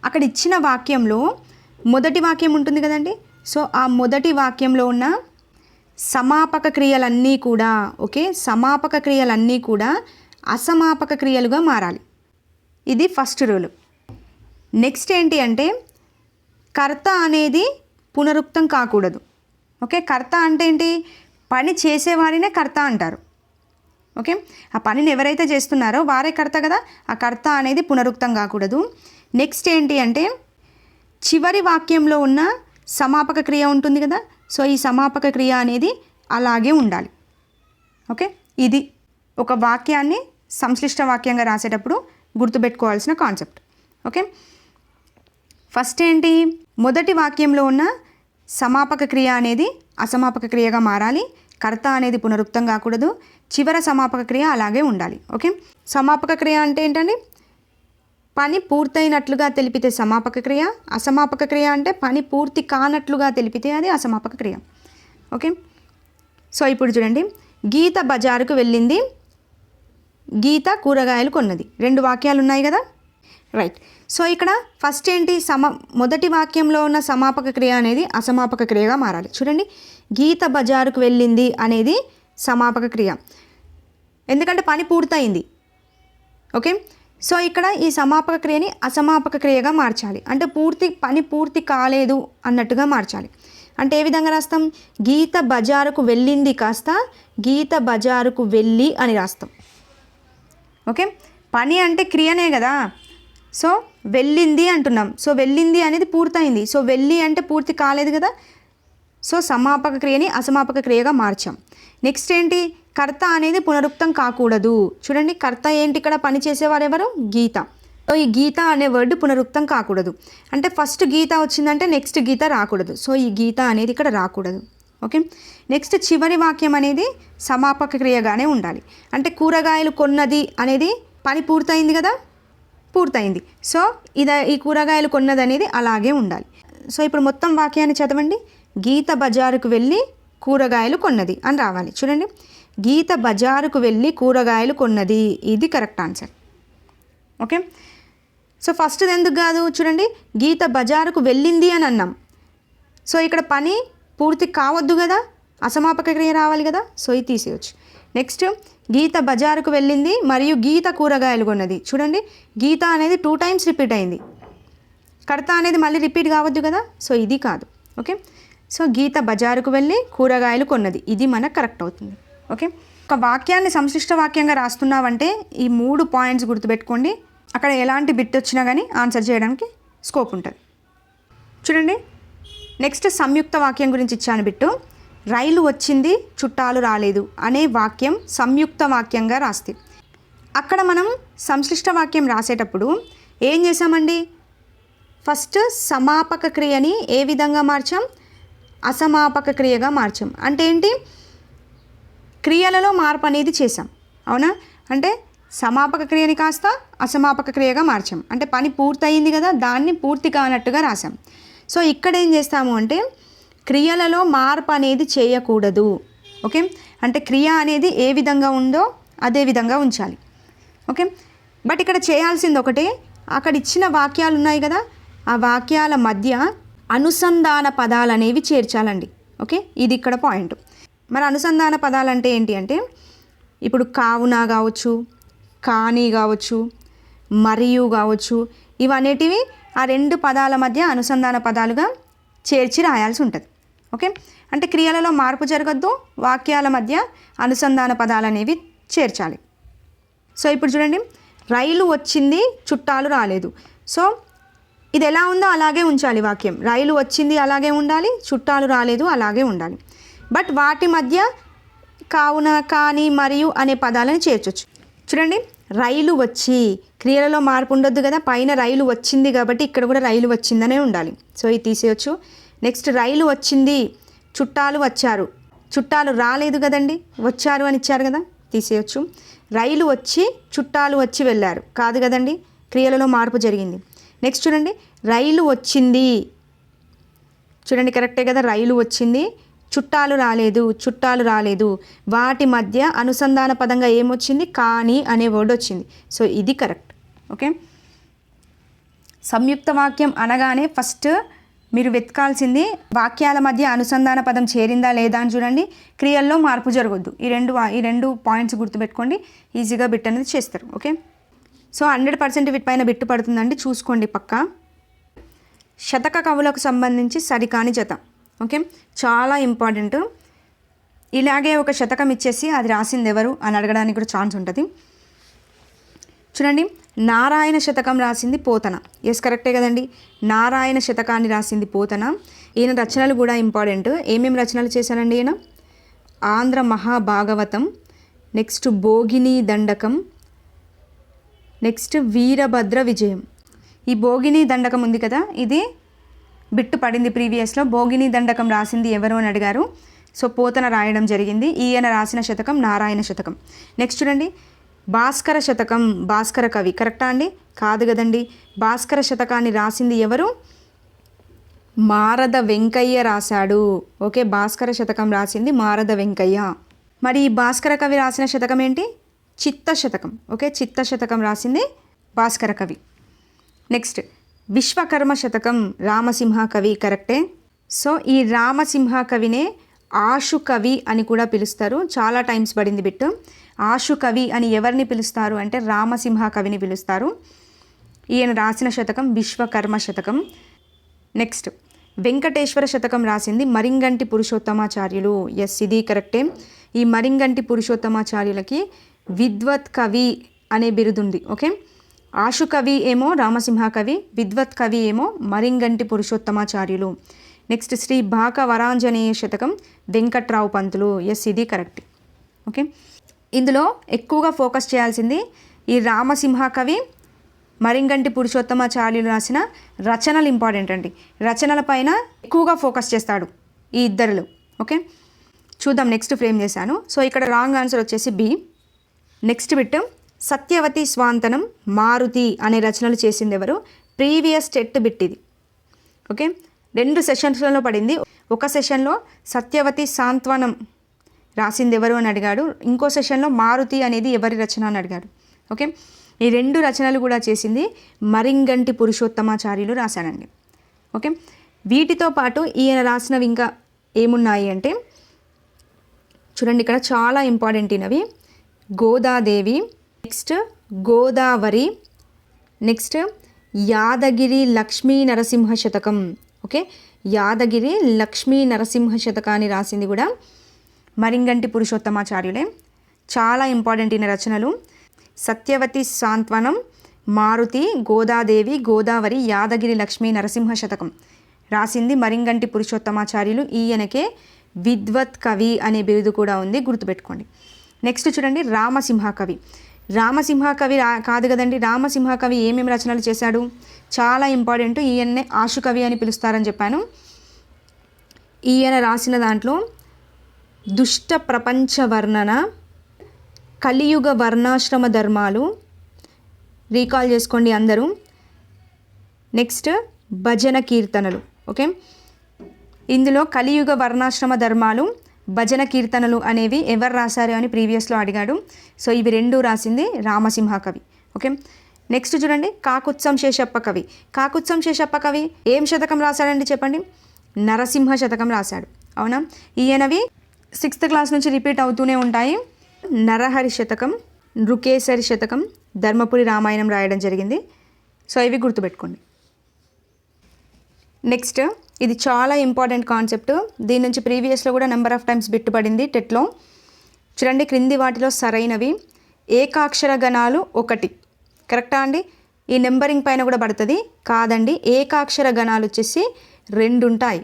అక్కడ ఇచ్చిన వాక్యంలో మొదటి వాక్యం ఉంటుంది కదండి. సో ఆ మొదటి వాక్యంలో ఉన్న సమాపక క్రియలన్నీ కూడా, ఓకే, సమాపక క్రియలన్నీ కూడా అసమాపక క్రియలుగా మారాలి. ఇది ఫస్ట్ రూల్. నెక్స్ట్ ఏంటి అంటే కర్త అనేది పునరుక్తం కాకూడదు. ఓకే, కర్త అంటే ఏంటి? పని చేసేవారినే కర్త అంటారు. ఓకే, ఆ పనిని ఎవరైతే చేస్తున్నారో వారే కర్త కదా, ఆ కర్త అనేది పునరుక్తం కాకూడదు. నెక్స్ట్ ఏంటి అంటే చివరి వాక్యంలో ఉన్న సమాపక క్రియ ఉంటుంది కదా. సో ఈ సమాపక క్రియ అనేది అలాగే ఉండాలి. ఓకే, ఇది ఒక వాక్యాన్ని సంశ్లిష్ట వాక్యంగా రాసేటప్పుడు గుర్తుపెట్టుకోవాల్సిన కాన్సెప్ట్. ఓకే, ఫస్ట్ ఏంటి? మొదటి వాక్యంలో ఉన్న సమాపక క్రియ అనేది అసమాపక క్రియగా మారాలి, కర్త అనేది పునరుక్తం కాకూడదు, చివర సమాపక క్రియ అలాగే ఉండాలి. ఓకే, సమాపక క్రియ అంటే ఏంటండి? పని పూర్తయినట్లుగా తెలిపితే సమాపక క్రియ, అసమాపక క్రియ అంటే పని పూర్తి కానట్లుగా తెలిపితే అది అసమాపక క్రియ. ఓకే, సో ఇప్పుడు చూడండి, గీత బజారుకు వెళ్ళింది, గీత కూరగాయలు కొన్నది. 2 వాక్యాలు ఉన్నాయి కదా, రైట్. సో ఇక్కడ ఫస్ట్ ఏంటి? మొదటి వాక్యంలో ఉన్న సమాపక క్రియ అనేది అసమాపక క్రియగా మారాలి. చూడండి, గీత బజారుకు వెళ్ళింది అనేది సమాపక క్రియ, ఎందుకంటే పని పూర్తయింది. ఓకే, సో ఇక్కడ ఈ సమాపక క్రియని అసమాపక క్రియగా మార్చాలి. అంటే పని పూర్తి కాలేదు అన్నట్టుగా మార్చాలి. అంటే ఏ విధంగా రాస్తాం? గీత బజారుకు వెళ్ళింది కాస్త గీత బజారుకు వెళ్ళి అని రాస్తాం. ఓకే, పని అంటే క్రియనే కదా. సో వెళ్ళింది అంటున్నాం. సో వెళ్ళింది అనేది పూర్తయింది. సో వెళ్ళి అంటే పూర్తి కాలేదు కదా. సో సమాపక క్రియని అసమాపక క్రియగా మార్చాం. నెక్స్ట్ ఏంటి? కర్త అనేది పునరుక్తం కాకూడదు. చూడండి, కర్త ఏంటి? ఇక్కడ పని చేసేవారు ఎవరు? గీత. సో ఈ గీత అనే వర్డ్ పునరుక్తం కాకూడదు. అంటే ఫస్ట్ గీత వచ్చిందంటే నెక్స్ట్ గీత రాకూడదు. సో ఈ గీత అనేది ఇక్కడ రాకూడదు. ఓకే, నెక్స్ట్ చివరి వాక్యం అనేది సమాపక క్రియగానే ఉండాలి. అంటే కూరగాయలు కొన్నది అనేది పని పూర్తయింది కదా, పూర్తయింది. సో ఈ కూరగాయలు కొన్నది అనేది అలాగే ఉండాలి. సో ఇప్పుడు మొత్తం వాక్యాన్ని చదవండి. గీత బజారుకు వెళ్ళి కూరగాయలు కొన్నది అని రావాలి. చూడండి, గీత బజారుకు వెళ్ళి కూరగాయలు కొన్నది, ఇది correct answer. Okay, so first ఎందుకు కాదు? చూడండి, గీత బజారుకు వెళ్ళింది అని అన్నాం. సో ఇక్కడ పని పూర్తి కావద్దు కదా, అసమాపక క్రియ రావాలి కదా. సో ఇది తీసేయచ్చు. నెక్స్ట్, గీత బజారుకు వెళ్ళింది మరియు గీత కూరగాయలు కొన్నది. చూడండి, గీత అనేది 2 times రిపీట్ అయింది. కర్త అనేది మళ్ళీ రిపీట్ కావద్దు కదా. సో ఇది కాదు. ఓకే, సో గీత బజారుకు వెళ్ళి కూరగాయలు కొన్నది, ఇది మనకు కరెక్ట్ అవుతుంది. ఓకే, ఒక వాక్యాన్ని సంశ్లిష్ట వాక్యంగా రాస్తున్నావంటే ఈ 3 పాయింట్స్ గుర్తుపెట్టుకోండి. అక్కడ ఎలాంటి బిట్ వచ్చినా కానీ ఆన్సర్ చేయడానికి స్కోప్ ఉంటుంది. చూడండి, నెక్స్ట్ సంయుక్త వాక్యం గురించి ఇచ్చాను బిట్టు. రైలు వచ్చింది చుట్టాలు రాలేదు అనే వాక్యం సంయుక్త వాక్యంగా రాస్తే, అక్కడ మనం సంశ్లిష్ట వాక్యం రాసేటప్పుడు ఏం చేసామండి? ఫస్ట్ సమాపక క్రియని ఏ విధంగా మార్చాం? అసమాపక క్రియగా మార్చాం. అంటే ఏంటి? క్రియలలో మార్పు అనేది చేసాం, అవునా? అంటే సమాపక క్రియని కాస్త అసమాపక క్రియగా మార్చాం. అంటే పని పూర్తయింది కదా, దాన్ని పూర్తి కానట్టుగా రాసాం. సో ఇక్కడ ఏం చేస్తాము అంటే క్రియలలో మార్పు అనేది చేయకూడదు. ఓకే, అంటే క్రియ అనేది ఏ విధంగా ఉందో అదే విధంగా ఉంచాలి. ఓకే, బట్ ఇక్కడ చేయాల్సింది ఒకటే, అక్కడ ఇచ్చిన వాక్యాలు ఉన్నాయి కదా, ఆ వాక్యాల మధ్య అనుసంధాన పదాలు అనేవి చేర్చాలండి. ఓకే, ఇది ఇక్కడ పాయింట్. మరి అనుసంధాన పదాలు అంటే ఏంటి అంటే, ఇప్పుడు కావున కావచ్చు, కానీ కావచ్చు, మరియు కావచ్చు, ఇవన్నిటివి ఆ 2 పదాల మధ్య అనుసంధాన పదాలుగా చేర్చి రాయాల్సి ఉంటుంది. ఓకే, అంటే క్రియలలో మార్పు జరగద్దు, వాక్యాల మధ్య అనుసంధాన పదాలు అనేవి చేర్చాలి. సో ఇప్పుడు చూడండి, రైలు వచ్చింది చుట్టాలు రాలేదు. సో ఇది ఎలా ఉందో అలాగే ఉంచాలి వాక్యం. రైలు వచ్చింది అలాగే ఉండాలి, చుట్టాలు రాలేదు అలాగే ఉండాలి. బట్ వాటి మధ్య కావున, కానీ, మరియు అనే పదాలను చేర్చొచ్చు. చూడండి, రైలు వచ్చి, క్రియలలో మార్పు ఉండొద్దు కదా, పైన రైలు వచ్చింది కాబట్టి ఇక్కడ కూడా రైలు వచ్చిందనే ఉండాలి. సో ఇది తీసేయచ్చు. నెక్స్ట్, రైలు వచ్చింది చుట్టాలు వచ్చారు, చుట్టాలు రాలేదు కదండి, వచ్చారు అని ఇచ్చారు కదా, తీసేయచ్చు. రైలు వచ్చి చుట్టాలు వచ్చి వెళ్ళారు, కాదు కదండి, క్రియలలో మార్పు జరిగింది. నెక్స్ట్ చూడండి, రైలు వచ్చింది, చూడండి కరెక్టే కదా, రైలు వచ్చింది, చుట్టాలు రాలేదు, చుట్టాలు రాలేదు, వాటి మధ్య అనుసంధాన పదంగా ఏమొచ్చింది? కానీ అనే వర్డ్ వచ్చింది. సో ఇది కరెక్ట్. ఓకే, సంయుక్త వాక్యం అనగానే ఫస్ట్ మీరు వెతకాల్సింది వాక్యాల మధ్య అనుసంధాన పదం చేరిందా లేదా అని చూడండి. క్రియల్లో మార్పు జరగొద్దు. ఈ రెండు పాయింట్స్ గుర్తుపెట్టుకోండి, ఈజీగా బిట్ అనేది చేస్తారు. ఓకే, సో 100% వీటిపైన బిట్టు పడుతుందండి, చూసుకోండి పక్కా. శతక కవులకు సంబంధించి సరికాని జత. ఓకే, చాలా ఇంపార్టెంట్. ఇలాగే ఒక శతకం ఇచ్చేసి అది రాసింది ఎవరు అని అడగడానికి కూడా ఛాన్స్ ఉంటుంది. చూడండి, నారాయణ శతకం రాసింది పోతన. ఎస్ కరెక్టే కదండి, నారాయణ శతకాన్ని రాసింది పోతన. ఈయన రచనలు కూడా ఇంపార్టెంట్. ఏమేమి రచనలు చేశానండి ఈయన? ఆంధ్ర మహాభాగవతం, నెక్స్ట్ భోగిని దండకం, నెక్స్ట్ వీరభద్ర విజయం. ఈ భోగిని దండకం ఉంది కదా, ఇది బిట్టు పడింది ప్రీవియస్లో. భోగిని దండకం రాసింది ఎవరు అని అడిగారు. సో పోతన రాయడం జరిగింది. ఈయన రాసిన శతకం నారాయణ శతకం. నెక్స్ట్ చూడండి, భాస్కర శతకం, భాస్కర కవి. కరెక్టా అండి? కాదు కదండి, భాస్కర శతకాన్ని రాసింది ఎవరు? మారద వెంకయ్య రాశాడు. ఓకే, భాస్కర శతకం రాసింది మారద వెంకయ్య. మరి ఈ భాస్కర కవి రాసిన శతకం ఏంటి? చిత్త శతకం. ఓకే, చిత్త శతకం రాసింది భాస్కర కవి. నెక్స్ట్, విశ్వకర్మ శతకం రామసింహ కవి. కరెక్టే. సో ఈ రామసింహ కవినే ఆశు కవి అని కూడా పిలుస్తారు. చాలా టైమ్స్ పడింది బిట్టు. ఆశు కవి అని ఎవరిని పిలుస్తారు అంటే రామసింహ కవిని పిలుస్తారు. ఈయన రాసిన శతకం విశ్వకర్మ శతకం. నెక్స్ట్ వెంకటేశ్వర శతకం రాసింది మరింగంటి పురుషోత్తమాచార్యులు. ఎస్, ఇది కరెక్టే. ఈ మరింగంటి పురుషోత్తమాచార్యులకి విద్వత్ కవి అనే బిరుదుంది. ఓకే, ఆశు కవి ఏమో రామసింహ కవి, విద్వత్ కవి ఏమో మరింగంటి పురుషోత్తమాచార్యులు. నెక్స్ట్ శ్రీ భాక వరాంజనేయ శతకం వెంకట్రావు పంతులు. ఎస్, ఇది కరెక్ట్. ఓకే, ఇందులో ఎక్కువగా ఫోకస్ చేయాల్సింది ఈ రామసింహ కవి, మరింగంటి పురుషోత్తమాచార్యులు రాసిన రచనలు ఇంపార్టెంట్ అండి. రచనల పైన ఎక్కువగా ఫోకస్ చేస్తాడు ఈ ఇద్దరులు. ఓకే, చూద్దాం. నెక్స్ట్ ఫ్రేమ్ చేశాను. సో ఇక్కడ రాంగ్ ఆన్సర్ వచ్చేసి బి. నెక్స్ట్ బిట్, సత్యవతి స్వాంతనం మారుతి అనే రచనలు చేసింది ఎవరు? ప్రీవియస్ టెట్ బిట్ ఇది. ఓకే, 2 సెషన్స్లలో పడింది. ఒక సెషన్లో సత్యవతి సాంత్వనం రాసింది ఎవరు అని అడిగాడు, ఇంకో సెషన్లో మారుతి అనేది ఎవరి రచన అని అడిగాడు. ఓకే, ఈ 2 రచనలు కూడా చేసింది మరింగంటి పురుషోత్తమాచార్యులు రాశానండి. ఓకే, వీటితో పాటు ఈయన రాసినవి ఇంకా ఏమున్నాయి అంటే చూడండి, ఇక్కడ చాలా ఇంపార్టెంట్ ఇనవి. గోదాదేవి, నెక్స్ట్ గోదావరి, నెక్స్ట్ యాదగిరి లక్ష్మీ నరసింహ శతకం. ఓకే, యాదగిరి లక్ష్మీ నరసింహ శతకాన్ని రాసింది కూడా మరింగంటి పురుషోత్తమాచార్యులే. చాలా ఇంపార్టెంట్ ఈయన రచనలు. సత్యవతి సాంత్వనం, మారుతి, గోదాదేవి, గోదావరి, యాదగిరి లక్ష్మీ నరసింహ శతకం రాసింది మరింగంటి పురుషోత్తమాచార్యులు. ఈయనకే విద్వత్ కవి అనే బిరుదు కూడా ఉంది, గుర్తుపెట్టుకోండి. నెక్స్ట్ చూడండి, రామసింహ కవి. రామసింహ కవి కాదు కదండి, రామసింహ కవి ఏమేమి రచనలు చేశాడు? చాలా ఇంపార్టెంట్. ఈయన్నే ఆశు కవి అని పిలుస్తారని చెప్పాను. ఈయన రాసిన దాంట్లో దుష్ట ప్రపంచ వర్ణన, కలియుగ వర్ణాశ్రమ ధర్మాలు, రీకాల్ చేసుకోండి అందరూ. నెక్స్ట్ భజన కీర్తనలు. ఓకే, ఇందులో కలియుగ వర్ణాశ్రమ ధర్మాలు, భజన కీర్తనలు అనేవి ఎవరు రాశారు అని ప్రీవియస్లో అడిగాడు. సో ఇవి 2 రాసింది రామసింహ కవి. ఓకే, నెక్స్ట్ చూడండి, కాకుత్సం శేషప్ప కవి. కాకుత్సం శేషప్ప కవి ఏం శతకం రాశాడండి చెప్పండి? నరసింహ శతకం రాశాడు. అవునా? ఈయనవి 6th క్లాస్ నుంచి రిపీట్ అవుతూనే ఉంటాయి. నరహరి శతకం, నృకేసరి శతకం, ధర్మపురి రామాయణం రాయడం జరిగింది. సో ఇవి గుర్తుపెట్టుకోండి. నెక్స్ట్ ఇది చాలా ఇంపార్టెంట్ కాన్సెప్ట్. దీని నుంచి ప్రీవియస్లో కూడా నెంబర్ ఆఫ్ టైమ్స్ బిట్ పడింది టెట్లో. చూడండి, క్రింది వాటిలో సరైనవి. ఏకాక్షర గణాలు 1 కరెక్టా అండి? ఈ నెంబరింగ్ పైన కూడా పడుతుంది. కాదండి, ఏకాక్షర గణాలు వచ్చేసి 2 ఉంటాయి.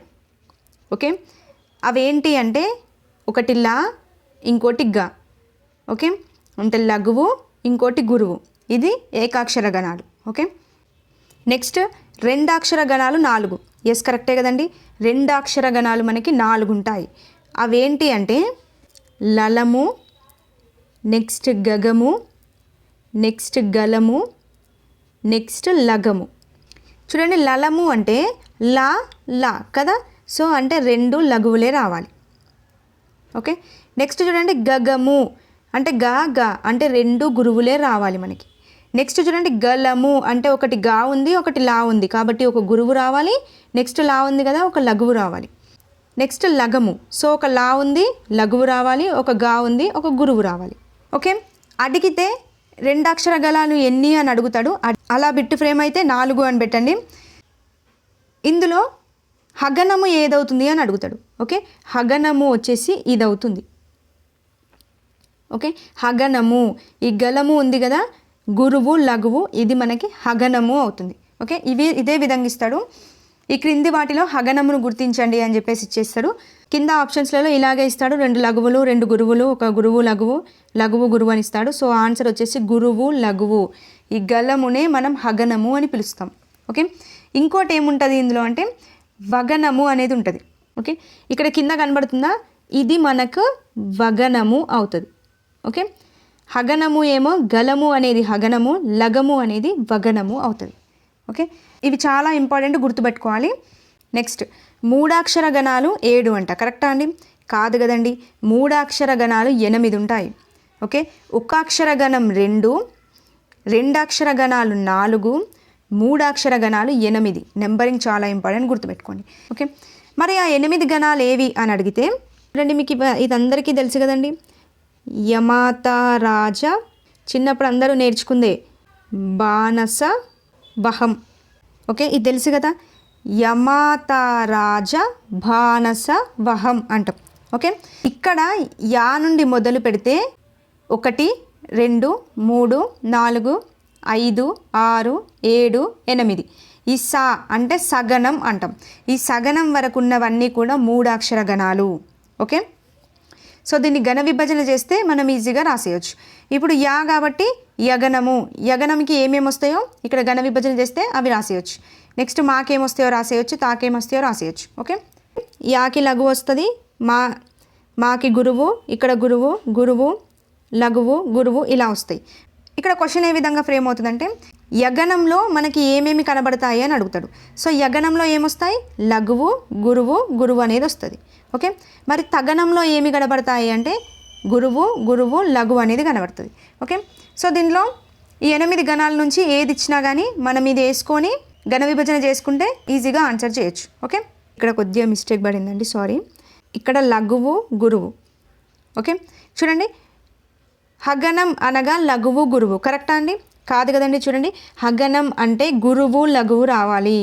ఓకే, అవేంటి అంటే ఒకటి లా, ఇంకోటి గా. ఓకే, అంటే లఘువు, ఇంకోటి గురువు. ఇది ఏకాక్షర గణాలు. ఓకే, నెక్స్ట్ 2 అక్షర గణాలు 4. ఎస్, కరెక్టే కదండి. 2 అక్షర గణాలు మనకి 4 ఉంటాయి. అవేంటి అంటే లలము, నెక్స్ట్ గగము, నెక్స్ట్ గలము, నెక్స్ట్ లగము. చూడండి, లలము అంటే లా లా కదా, సో అంటే 2 లఘువులే రావాలి. ఓకే, నెక్స్ట్ చూడండి, గగము అంటే గా గా అంటే 2 గురువులే రావాలి మనకి. నెక్స్ట్ చూడండి, గలము అంటే ఒకటి గా ఉంది, ఒకటి లా ఉంది, కాబట్టి ఒక గురువు రావాలి. నెక్స్ట్ లా ఉంది కదా, ఒక లఘువు రావాలి. నెక్స్ట్ లగము, సో ఒక లా ఉంది, లఘువు రావాలి, ఒక గా ఉంది, ఒక గురువు రావాలి. ఓకే, అడిగితే 2 అక్షర గలాలు ఎన్ని అని అడుగుతాడు. అలా బిట్ ఫ్రేమ్ అయితే 4 అని పెట్టండి. ఇందులో హగనము ఏదవుతుంది అని అడుగుతాడు. ఓకే, హగనము వచ్చేసి ఇది అవుతుంది. ఓకే, హగనము, ఈ గలము ఉంది కదా, గురువు లఘువు, ఇది మనకి హగనము అవుతుంది. ఓకే, ఇదే విధంగా ఇస్తాడు. ఈ క్రింది వాటిలో హగనమును గుర్తించండి అని చెప్పేసి ఇచ్చేస్తాడు. కింద ఆప్షన్స్లలో ఇలాగే ఇస్తాడు, 2 లఘువులు, 2 గురువులు, ఒక గురువు లఘువు, లఘువు గురువు అని ఇస్తాడు. సో ఆన్సర్ వచ్చేసి గురువు లఘువు. ఈ గలమునే మనం హగనము అని పిలుస్తాం. ఓకే, ఇంకోటి ఏముంటుంది ఇందులో అంటే వగనము అనేది ఉంటుంది. ఓకే, ఇక్కడ కింద కనబడుతుందా, ఇది మనకు వగనము అవుతుంది. ఓకే, హగనము ఏమో గలము అనేది హగనము, లగము అనేది వగనము అవుతుంది. ఓకే, ఇవి చాలా ఇంపార్టెంట్, గుర్తుపెట్టుకోవాలి. నెక్స్ట్ 3 అక్షర గణాలు 7 అంట. కరెక్టా అండి? కాదు కదండి, 3 అక్షర గణాలు 8 ఉంటాయి. ఓకే, 1 అక్షర గణం 2, 2 అక్షర గణాలు 4, 3 అక్షర గణాలు 8. నెంబరింగ్ చాలా ఇంపార్టెంట్, గుర్తుపెట్టుకోండి. ఓకే, మరి ఆ 8 గణాలు ఏవి అని అడిగితే చూడండి, మీకు ఇది అందరికీ తెలుసు కదండి. యమాతారాజ, చిన్నప్పుడు అందరూ నేర్చుకుందే బానస వహం. ఓకే, ఇది తెలుసు కదా, యమాతారాజ బానస వహం అంటాం. ఓకే, ఇక్కడ యా నుండి మొదలు పెడితే 1 2 3 4 5 6 7 8, ఈ సా అంటే సగనం అంటాం. ఈ సగనం వరకు ఉన్నవన్నీ కూడా 3 అక్షర గణాలు. ఓకే, సో దీన్ని ఘన విభజన చేస్తే మనం ఈజీగా రాసేయచ్చు. ఇప్పుడు యా కాబట్టి యగనము, యగనంకి ఏమేమి వస్తాయో ఇక్కడ ఘన విభజన చేస్తే అవి రాసేయచ్చు. నెక్స్ట్ మాకేమొస్తాయో రాసేయచ్చు, తాకేమొస్తాయో రాసేయచ్చు. ఓకే, యాకి లఘు వస్తుంది, మాకి గురువు, ఇక్కడ గురువు, గురువు లఘువు, గురువు ఇలా వస్తాయి. ఇక్కడ క్వశ్చన్ ఏ విధంగా ఫ్రేమ్ అవుతుందంటే యగనంలో మనకి ఏమేమి కనబడతాయి అని అడుగుతాడు. సో యగనంలో ఏమొస్తాయి, లఘువు, గురువు, గురువు అనేది వస్తుంది. ఓకే, మరి తగనంలో ఏమి కనబడతాయి అంటే గురువు, గురువు, లఘువు అనేది కనబడుతుంది. ఓకే, సో దీనిలో ఈ 8 గణాల నుంచి ఏది ఇచ్చినా కానీ మనం ఇది వేసుకొని ఘన విభజన చేసుకుంటే ఈజీగా ఆన్సర్ చేయొచ్చు. ఓకే, ఇక్కడ కొద్దిగా మిస్టేక్ పడిందండి, సారీ. ఇక్కడ లఘువు, గురువు. ఓకే, చూడండి, హగనం అనగా లఘువు, గురువు కరెక్టా అండి? కాదు కదండి. చూడండి, హగనం అంటే గురువు, లఘువు రావాలి.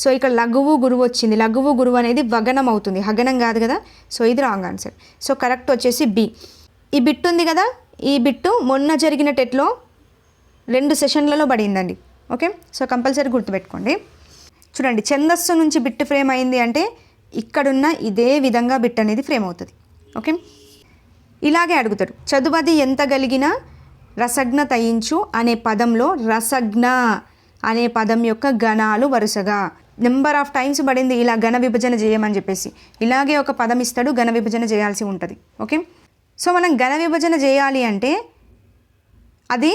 సో ఇక్కడ లఘువు, గురువు వచ్చింది. లఘువు, గురువు అనేది వగనం అవుతుంది, హగనం కాదు కదా. సో ఇది రాంగ్ ఆన్సర్. సో కరెక్ట్ వచ్చేసి బి. ఈ బిట్ ఉంది కదా, ఈ బిట్టు మొన్న జరిగిన టెట్లో 2 సెషన్లలో పడిందండి. ఓకే, సో కంపల్సరీ గుర్తుపెట్టుకోండి. చూడండి, ఛందస్సు నుంచి బిట్ ఫ్రేమ్ అయింది అంటే ఇక్కడున్న ఇదే విధంగా బిట్ అనేది ఫ్రేమ్ అవుతుంది. ఓకే, ఇలాగే అడుగుతాడు. చదువది ఎంత గలిగినా రసజ్ఞ తయించు అనే పదంలో రసజ్ఞ అనే పదం యొక్క గణాలు వరుసగా నెంబర్ ఆఫ్ టైమ్స్ పడింది ఇలా ఘన విభజన చేయమని చెప్పేసి. ఇలాగే ఒక పదం ఇస్తాడు, ఘన విభజన చేయాల్సి ఉంటుంది. ఓకే, సో మనం ఘన విభజన చేయాలి అంటే అది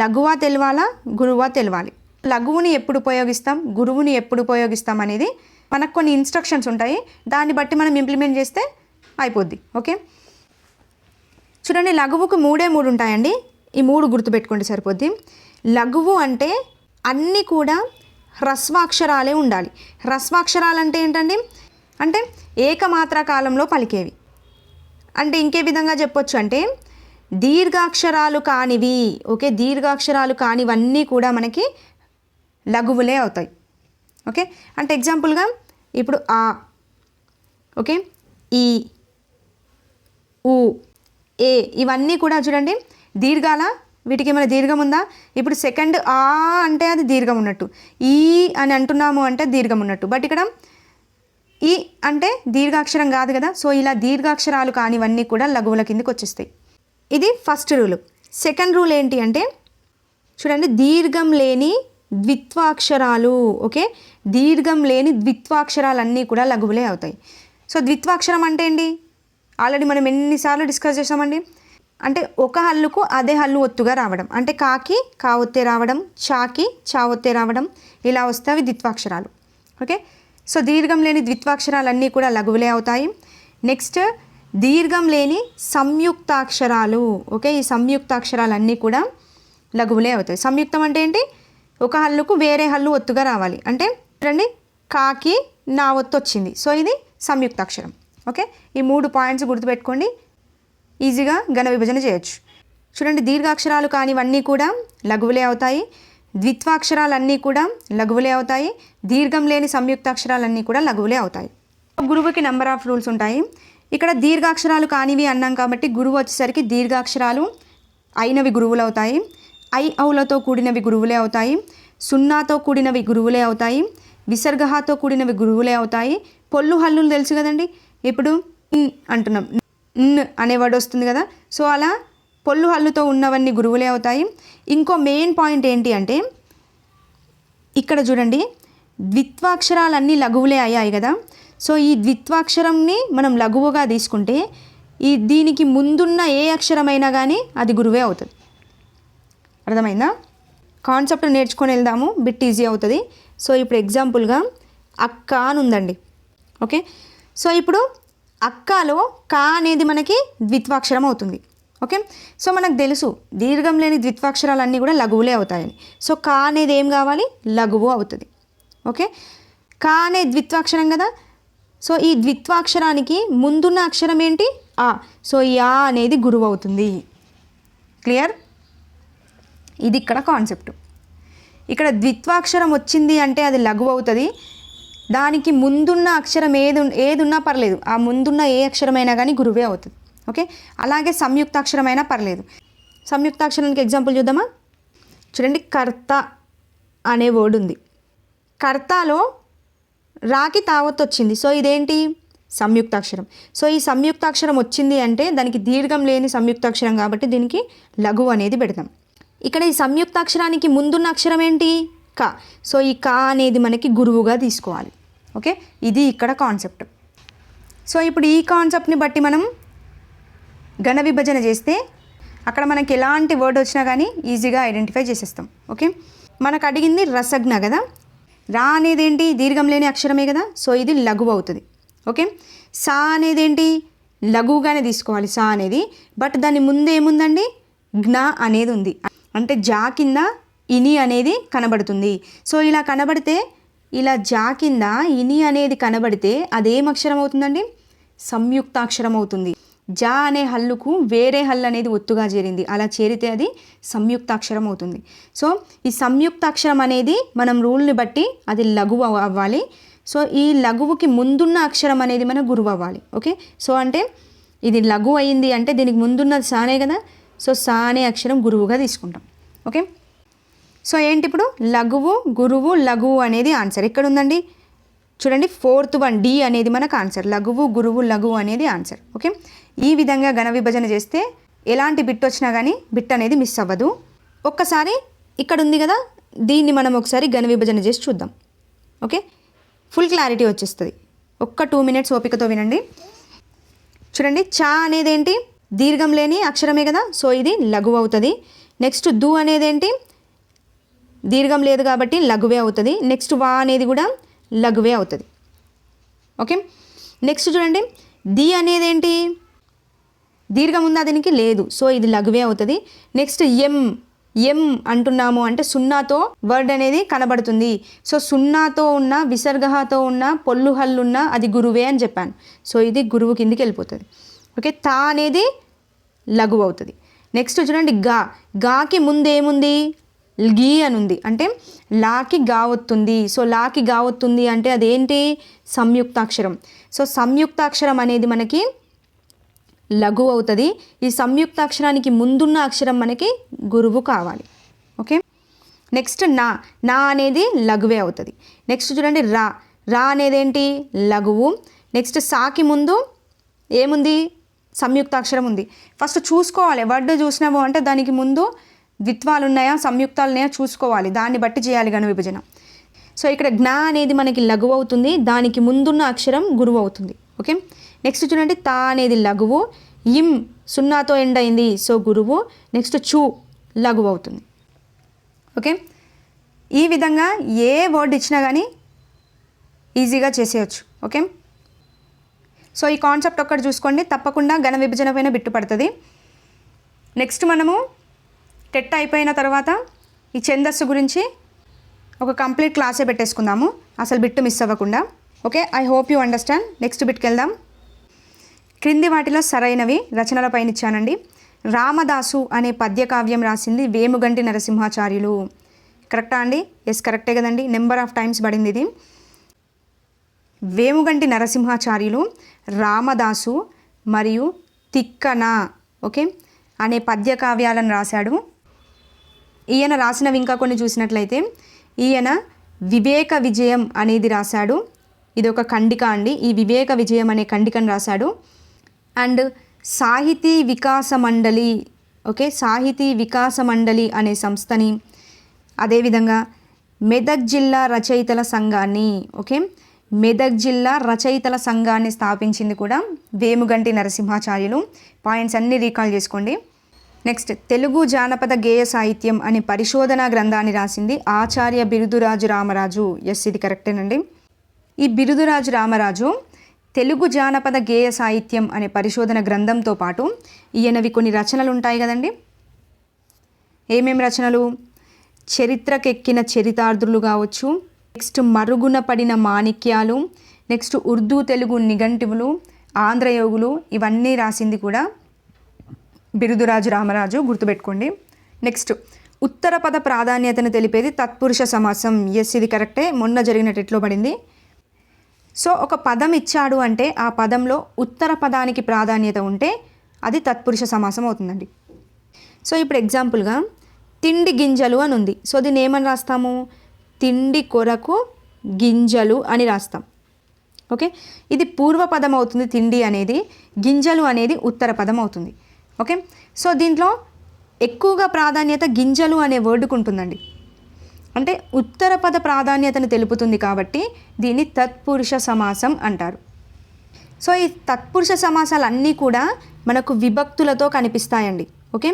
లఘువా తెలవాలా, గురువా తెలవాలి. లఘువుని ఎప్పుడు ఉపయోగిస్తాం, గురువుని ఎప్పుడు ఉపయోగిస్తాం అనేది మనకు కొన్ని ఇన్స్ట్రక్షన్స్ ఉంటాయి, దాన్ని బట్టి మనం ఇంప్లిమెంట్ చేస్తే అయిపోద్ది. ఓకే, చూడండి, లఘువుకు 3 ఉంటాయండి. ఈ 3 గుర్తుపెట్టుకోండి సరిపోద్ది. లఘువు అంటే అన్నీ కూడా హ్రస్వాక్షరాలే ఉండాలి. హ్రస్వాక్షరాలు అంటే ఏంటండి, అంటే ఏకమాత్రా కాలంలో పలికేవి. అంటే ఇంకే విధంగా చెప్పొచ్చు అంటే దీర్ఘాక్షరాలు కానివి. ఓకే, దీర్ఘాక్షరాలు కానివన్నీ కూడా మనకి లఘువులే అవుతాయి. ఓకే, అంటే ఎగ్జాంపుల్గా ఇప్పుడు ఆ, ఓకే, ఈ, ఊ, ఏ ఇవన్నీ కూడా చూడండి దీర్ఘాల. వీటికి ఏమైనా దీర్ఘం ఉందా? ఇప్పుడు సెకండ్ ఆ అంటే అది దీర్ఘం ఉన్నట్టు, ఈ అని అంటున్నాము అంటే దీర్ఘం ఉన్నట్టు. బట్ ఇక్కడ ఈ అంటే దీర్ఘాక్షరం కాదు కదా. సో ఇలా దీర్ఘాక్షరాలు కానివన్నీ కూడా లఘువుల కిందకి వచ్చేస్తాయి. ఇది ఫస్ట్ రూల్. సెకండ్ రూల్ ఏంటి అంటే చూడండి, దీర్ఘం లేని ద్విత్వాక్షరాలు. ఓకే, దీర్ఘం లేని ద్విత్వాక్షరాలన్నీ కూడా లఘువులే అవుతాయి. సో ద్విత్వాక్షరం అంటే ఏంటి, ఆల్రెడీ మనం ఎన్నిసార్లు డిస్కస్ చేసామండి. అంటే ఒక హల్లుకు అదే హల్లు ఒత్తుగా రావడం, అంటే కాకి కా ఒత్తే రావడం, చాకి చా ఒత్తే రావడం, ఇలా వస్తే అవి ద్విత్వాక్షరాలు. ఓకే, సో దీర్ఘం లేని ద్విత్వాక్షరాలన్నీ కూడా లఘువులే అవుతాయి. నెక్స్ట్ దీర్ఘం లేని సంయుక్తాక్షరాలు. ఓకే, ఈ సంయుక్తాక్షరాలన్నీ కూడా లఘువులే అవుతాయి. సంయుక్తం అంటే ఏంటి, ఒక హల్లుకు వేరే హల్లు ఒత్తుగా రావాలి. అంటే చూడండి, కాకి నా ఒత్తు వచ్చింది, సో ఇది సంయుక్తాక్షరం. ఓకే, ఈ 3 పాయింట్స్ గుర్తుపెట్టుకోండి, ఈజీగా ఘన విభజన చేయొచ్చు. చూడండి, దీర్ఘాక్షరాలు కానివన్నీ కూడా లఘువులే అవుతాయి, ద్విత్వాక్షరాలన్నీ కూడా లఘువులే అవుతాయి, దీర్ఘం లేని సంయుక్తాక్షరాలన్నీ కూడా లఘువులే అవుతాయి. గురువుకి నెంబర్ ఆఫ్ రూల్స్ ఉంటాయి. ఇక్కడ దీర్ఘాక్షరాలు కానివి అన్నాం కాబట్టి గురువు వచ్చేసరికి దీర్ఘాక్షరాలు అయినవి గురువులు అవుతాయి, ఐ ఔలతో కూడినవి గురువులే అవుతాయి, సున్నాతో కూడినవి గురువులే అవుతాయి, విసర్గహాతో కూడినవి గురువులే అవుతాయి. పొల్లు హల్లులు తెలుసు కదండి, ఇప్పుడు అంటున్నాం న్ అనే వర్డ్ వస్తుంది కదా. సో అలా పొల్లు హల్లుతో ఉన్నవన్నీ గురువులే అవుతాయి. ఇంకో మెయిన్ పాయింట్ ఏంటి అంటే ఇక్కడ చూడండి, ద్విత్వాక్షరాలన్నీ లఘువులే అయ్యాయి కదా. సో ఈ ద్విత్వాక్షరంని మనం లఘువుగా తీసుకుంటే దీనికి ముందున్న ఏ అక్షరమైనా కానీ అది గురువే అవుతుంది. అర్థమైందా? కాన్సెప్ట్ నేర్చుకొని వెళ్దాము, బిట్ ఈజీ అవుతుంది. సో ఇప్పుడు ఎగ్జాంపుల్గా అక్క అని ఉందండి. ఓకే, సో ఇప్పుడు అక్కలో కా అనేది మనకి ద్విత్వాక్షరం అవుతుంది. ఓకే, సో మనకు తెలుసు దీర్ఘం లేని ద్విత్వాక్షరాలన్నీ కూడా లఘువులే అవుతాయని. సో కా అనేది ఏం కావాలి, లఘువు అవుతుంది. ఓకే, కా అనే ద్విత్వాక్షరం కదా. సో ఈ ద్విత్వాక్షరానికి ముందున్న అక్షరం ఏంటి, ఆ. సో ఈ ఆ అనేది గురువు అవుతుంది. క్లియర్? ఇది ఇక్కడ కాన్సెప్ట్. ఇక్కడ ద్విత్వాక్షరం వచ్చింది అంటే అది లఘువు అవుతుంది. దానికి ముందున్న అక్షరం ఏది ఉన్నా పర్లేదు, ఆ ముందున్న ఏ అక్షరమైనా కానీ గురువే అవుతుంది. ఓకే, అలాగే సంయుక్తాక్షరమైనా పర్లేదు. సంయుక్తాక్షరానికి ఎగ్జాంపుల్ చూద్దామా? చూడండి, కర్త అనే వర్డ్ ఉంది. కర్తలో రాకి తావత్ వచ్చింది. సో ఇదేంటి? సంయుక్తాక్షరం. సో ఈ సంయుక్తాక్షరం వచ్చింది అంటే దానికి దీర్ఘం లేని సంయుక్తాక్షరం కాబట్టి దీనికి లఘువు అనేది పెడతాం. ఇక్కడ ఈ సంయుక్తాక్షరానికి ముందున్న అక్షరం ఏంటి? క. సో ఈ క అనేది మనకి గురువుగా తీసుకోవాలి. ఓకే, ఇది ఇక్కడ కాన్సెప్ట్. సో ఇప్పుడు ఈ కాన్సెప్ట్ని బట్టి మనం ఘన విభజన చేస్తే అక్కడ మనకి ఎలాంటి వర్డ్ వచ్చినా కానీ ఈజీగా ఐడెంటిఫై చేసేస్తాం. ఓకే, మనకు అడిగింది రసజ్ఞ కదా. రా అనేది ఏంటి? దీర్ఘం లేని అక్షరమే కదా. సో ఇది లఘువు అవుతుంది. ఓకే, సా అనేది ఏంటి? లఘువుగానే తీసుకోవాలి సా అనేది. బట్ దాని ముందు ఏముందండి? జ్ఞ అనేది ఉంది. అంటే జా కింద ఇని అనేది కనబడుతుంది. సో ఇలా కనబడితే, ఇలా జా కింద ఇని అనేది కనబడితే అదేం అక్షరం అవుతుందండి? సంయుక్తాక్షరం అవుతుంది. జా అనే హల్లుకు వేరే హల్లు అనేది ఒత్తుగా చేరింది, అలా చేరితే అది సంయుక్తాక్షరం అవుతుంది. సో ఈ సంయుక్తాక్షరం అనేది మనం రూల్ని బట్టి అది లఘువు అవ్వాలి. సో ఈ లఘువుకి ముందున్న అక్షరం అనేది మన గురువు అవ్వాలి. ఓకే, సో అంటే ఇది లఘువు అయింది అంటే దీనికి ముందున్నది సానే కదా. సో సా అనే అక్షరం గురువుగా తీసుకుంటాం. ఓకే, సో ఏంటి ఇప్పుడు? లఘువు, గురువు, లఘువు అనేది ఆన్సర్. ఎక్కడ ఉందండి? చూడండి, 4th వన్ డి అనేది మనకు ఆన్సర్. లఘువు, గురువు, లఘువు అనేది ఆన్సర్. ఓకే, ఈ విధంగా ఘన విభజన చేస్తే ఎలాంటి బిట్ వచ్చినా కానీ బిట్ అనేది మిస్ అవ్వదు. ఒక్కసారి ఇక్కడ ఉంది కదా, దీన్ని మనం ఒకసారి ఘన విభజన చేసి చూద్దాం. ఓకే, ఫుల్ క్లారిటీ వచ్చేస్తుంది. ఒక్క 2 minutes ఓపికతో వినండి. చూడండి, చా అనేది ఏంటి? దీర్ఘం లేని అక్షరమే కదా. సో ఇది లఘువు అవుతుంది. నెక్స్ట్ దు అనేది ఏంటి? దీర్ఘం లేదు కాబట్టి లఘువే అవుతుంది. నెక్స్ట్ వా అనేది కూడా లఘువే అవుతుంది. ఓకే, నెక్స్ట్ చూడండి, ది అనేది ఏంటి? దీర్ఘం ఉందా? దీనికి లేదు. సో ఇది లఘువే అవుతుంది. నెక్స్ట్ ఎం అంటున్నాము అంటే సున్నాతో వర్డ్ అనేది కనబడుతుంది. సో సున్నాతో ఉన్న, విసర్గతో ఉన్న, పొల్లు హల్లున్న అది గురువే అని చెప్పాను. సో ఇది గురువు కిందికి వెళ్ళిపోతుంది. ఓకే, తా అనేది లఘువు అవుతుంది. నెక్స్ట్ చూడండి, గాకి ముందు ఏముంది? గీ అని ఉంది, అంటే లాకి గా వస్తుంది. సో లాకి గా వస్తుంది అంటే అదేంటి? సంయుక్తాక్షరం. సో సంయుక్తాక్షరం అనేది మనకి లఘువు అవుతుంది. ఈ సంయుక్తాక్షరానికి ముందున్న అక్షరం మనకి గురువు కావాలి. ఓకే, నెక్స్ట్ నా అనేది లఘువే అవుతుంది. నెక్స్ట్ చూడండి, రా అనేది ఏంటి? లఘువు. నెక్స్ట్ సాకి ముందు ఏముంది? సంయుక్తాక్షరం ఉంది. ఫస్ట్ చూసుకోవాలి, వర్డ్ చూసినాము అంటే దానికి ముందు ద్విత్వాలు ఉన్నాయా, సంయుక్తాలు ఉన్నాయా చూసుకోవాలి. దాన్ని బట్టి చేయాలి ఘన విభజన. సో ఇక్కడ జ్ఞ అనేది మనకి లఘువు అవుతుంది, దానికి ముందున్న అక్షరం గురువు అవుతుంది. ఓకే, నెక్స్ట్ చూడండి, తా అనేది లఘువు. ఇం సున్నాతో ఎండ్ అయింది, సో గురువు. నెక్స్ట్ చూ లఘువు అవుతుంది. ఓకే, ఈ విధంగా ఏ వర్డ్ ఇచ్చినా కానీ ఈజీగా చేసేయచ్చు. ఓకే, సో ఈ కాన్సెప్ట్ ఒక్కటి చూసుకోండి, తప్పకుండా ఘన విభజన పైన బిట్టు పడుతుంది. నెక్స్ట్ మనము టెట్ అయిపోయిన తర్వాత ఈ ఛందస్సు గురించి ఒక కంప్లీట్ క్లాసే పెట్టేసుకుందాము, అసలు బిట్టు మిస్ అవ్వకుండా. Okay, I hope you understand. Next బిట్కి వెళ్దాం. క్రింది వాటిలో సరైనవి రచనల పైన ఇచ్చానండి. రామదాసు అనే పద్యకావ్యం రాసింది వేముగంటి నరసింహాచార్యులు. కరెక్టా అండి? ఎస్, కరెక్టే కదండి. నెంబర్ ఆఫ్ టైమ్స్ పడింది ఇది. వేముగంటి నరసింహాచార్యులు రామదాసు మరియు తిక్కన అనే పద్యకావ్యాలను రాశాడు. ఈయన రాసినవి ఇంకా కొన్ని చూసినట్లయితే ఈయన వివేక విజయం అనేది రాశాడు. ఇది ఒక ఖండిక అండి. ఈ వివేక విజయం అనే ఖండికను రాశాడు. అండ్ సాహితీ వికాస మండలి, సాహితీ వికాస మండలి అనే సంస్థని, అదేవిధంగా మెదక్ జిల్లా రచయితల సంఘాన్ని, మెదక్ జిల్లా రచయితల సంఘాన్ని స్థాపించింది కూడా వేముగంటి నరసింహాచార్యులు. పాయింట్స్ అన్నీ రీకాల్ చేసుకోండి. నెక్స్ట్, తెలుగు జానపద గేయ సాహిత్యం అనే పరిశోధనా గ్రంథాన్ని రాసింది ఆచార్య బిరుదురాజు రామరాజు. ఎస్, ఇది కరెక్టేనండి. ఈ బిరుదురాజు రామరాజు తెలుగు జానపద గేయ సాహిత్యం అనే పరిశోధన గ్రంథంతో పాటు ఈయనవి కొన్ని రచనలు ఉంటాయి కదండి. ఏమేమి రచనలు? చరిత్రకెక్కిన చరితార్థులు కావచ్చు, నెక్స్ట్ మరుగున పడిన మాణిక్యాలు, నెక్స్ట్ ఉర్దూ తెలుగు నిఘంటువులు, ఆంధ్రయోగులు ఇవన్నీ రాసింది కూడా బిరుదురాజు రామరాజు, గుర్తుపెట్టుకోండి. నెక్స్ట్ ఉత్తర పద ప్రాధాన్యతను తెలిపేది తత్పురుష సమాసం. ఎస్, ఇది కరెక్టే, మొన్న జరిగిన టెట్లో పడింది. సో ఒక పదం ఇచ్చాడు అంటే ఆ పదంలో ఉత్తర పదానికి ప్రాధాన్యత ఉంటే అది తత్పురుష సమాసం అవుతుందండి. సో ఇప్పుడు ఎగ్జాంపుల్గా తిండి గింజలు అని ఉంది. సో దీన్ని ఏమని రాస్తాము? తిండి కొరకు గింజలు అని రాస్తాం. ఓకే, ఇది పూర్వపదం అవుతుంది తిండి అనేది, గింజలు అనేది ఉత్తర పదం అవుతుంది. ఓకే, సో దీంట్లో ఎక్కువగా ప్రాధాన్యత గింజలు అనే వర్డ్కు ఉంటుందండి. అంటే ఉత్తర పద ప్రాధాన్యతను తెలుపుతుంది కాబట్టి దీన్ని తత్పురుష సమాసం అంటారు. సో ఈ తత్పురుష సమాసాలు అన్నీ కూడా మనకు విభక్తులతో కనిపిస్తాయండి. ఓకే,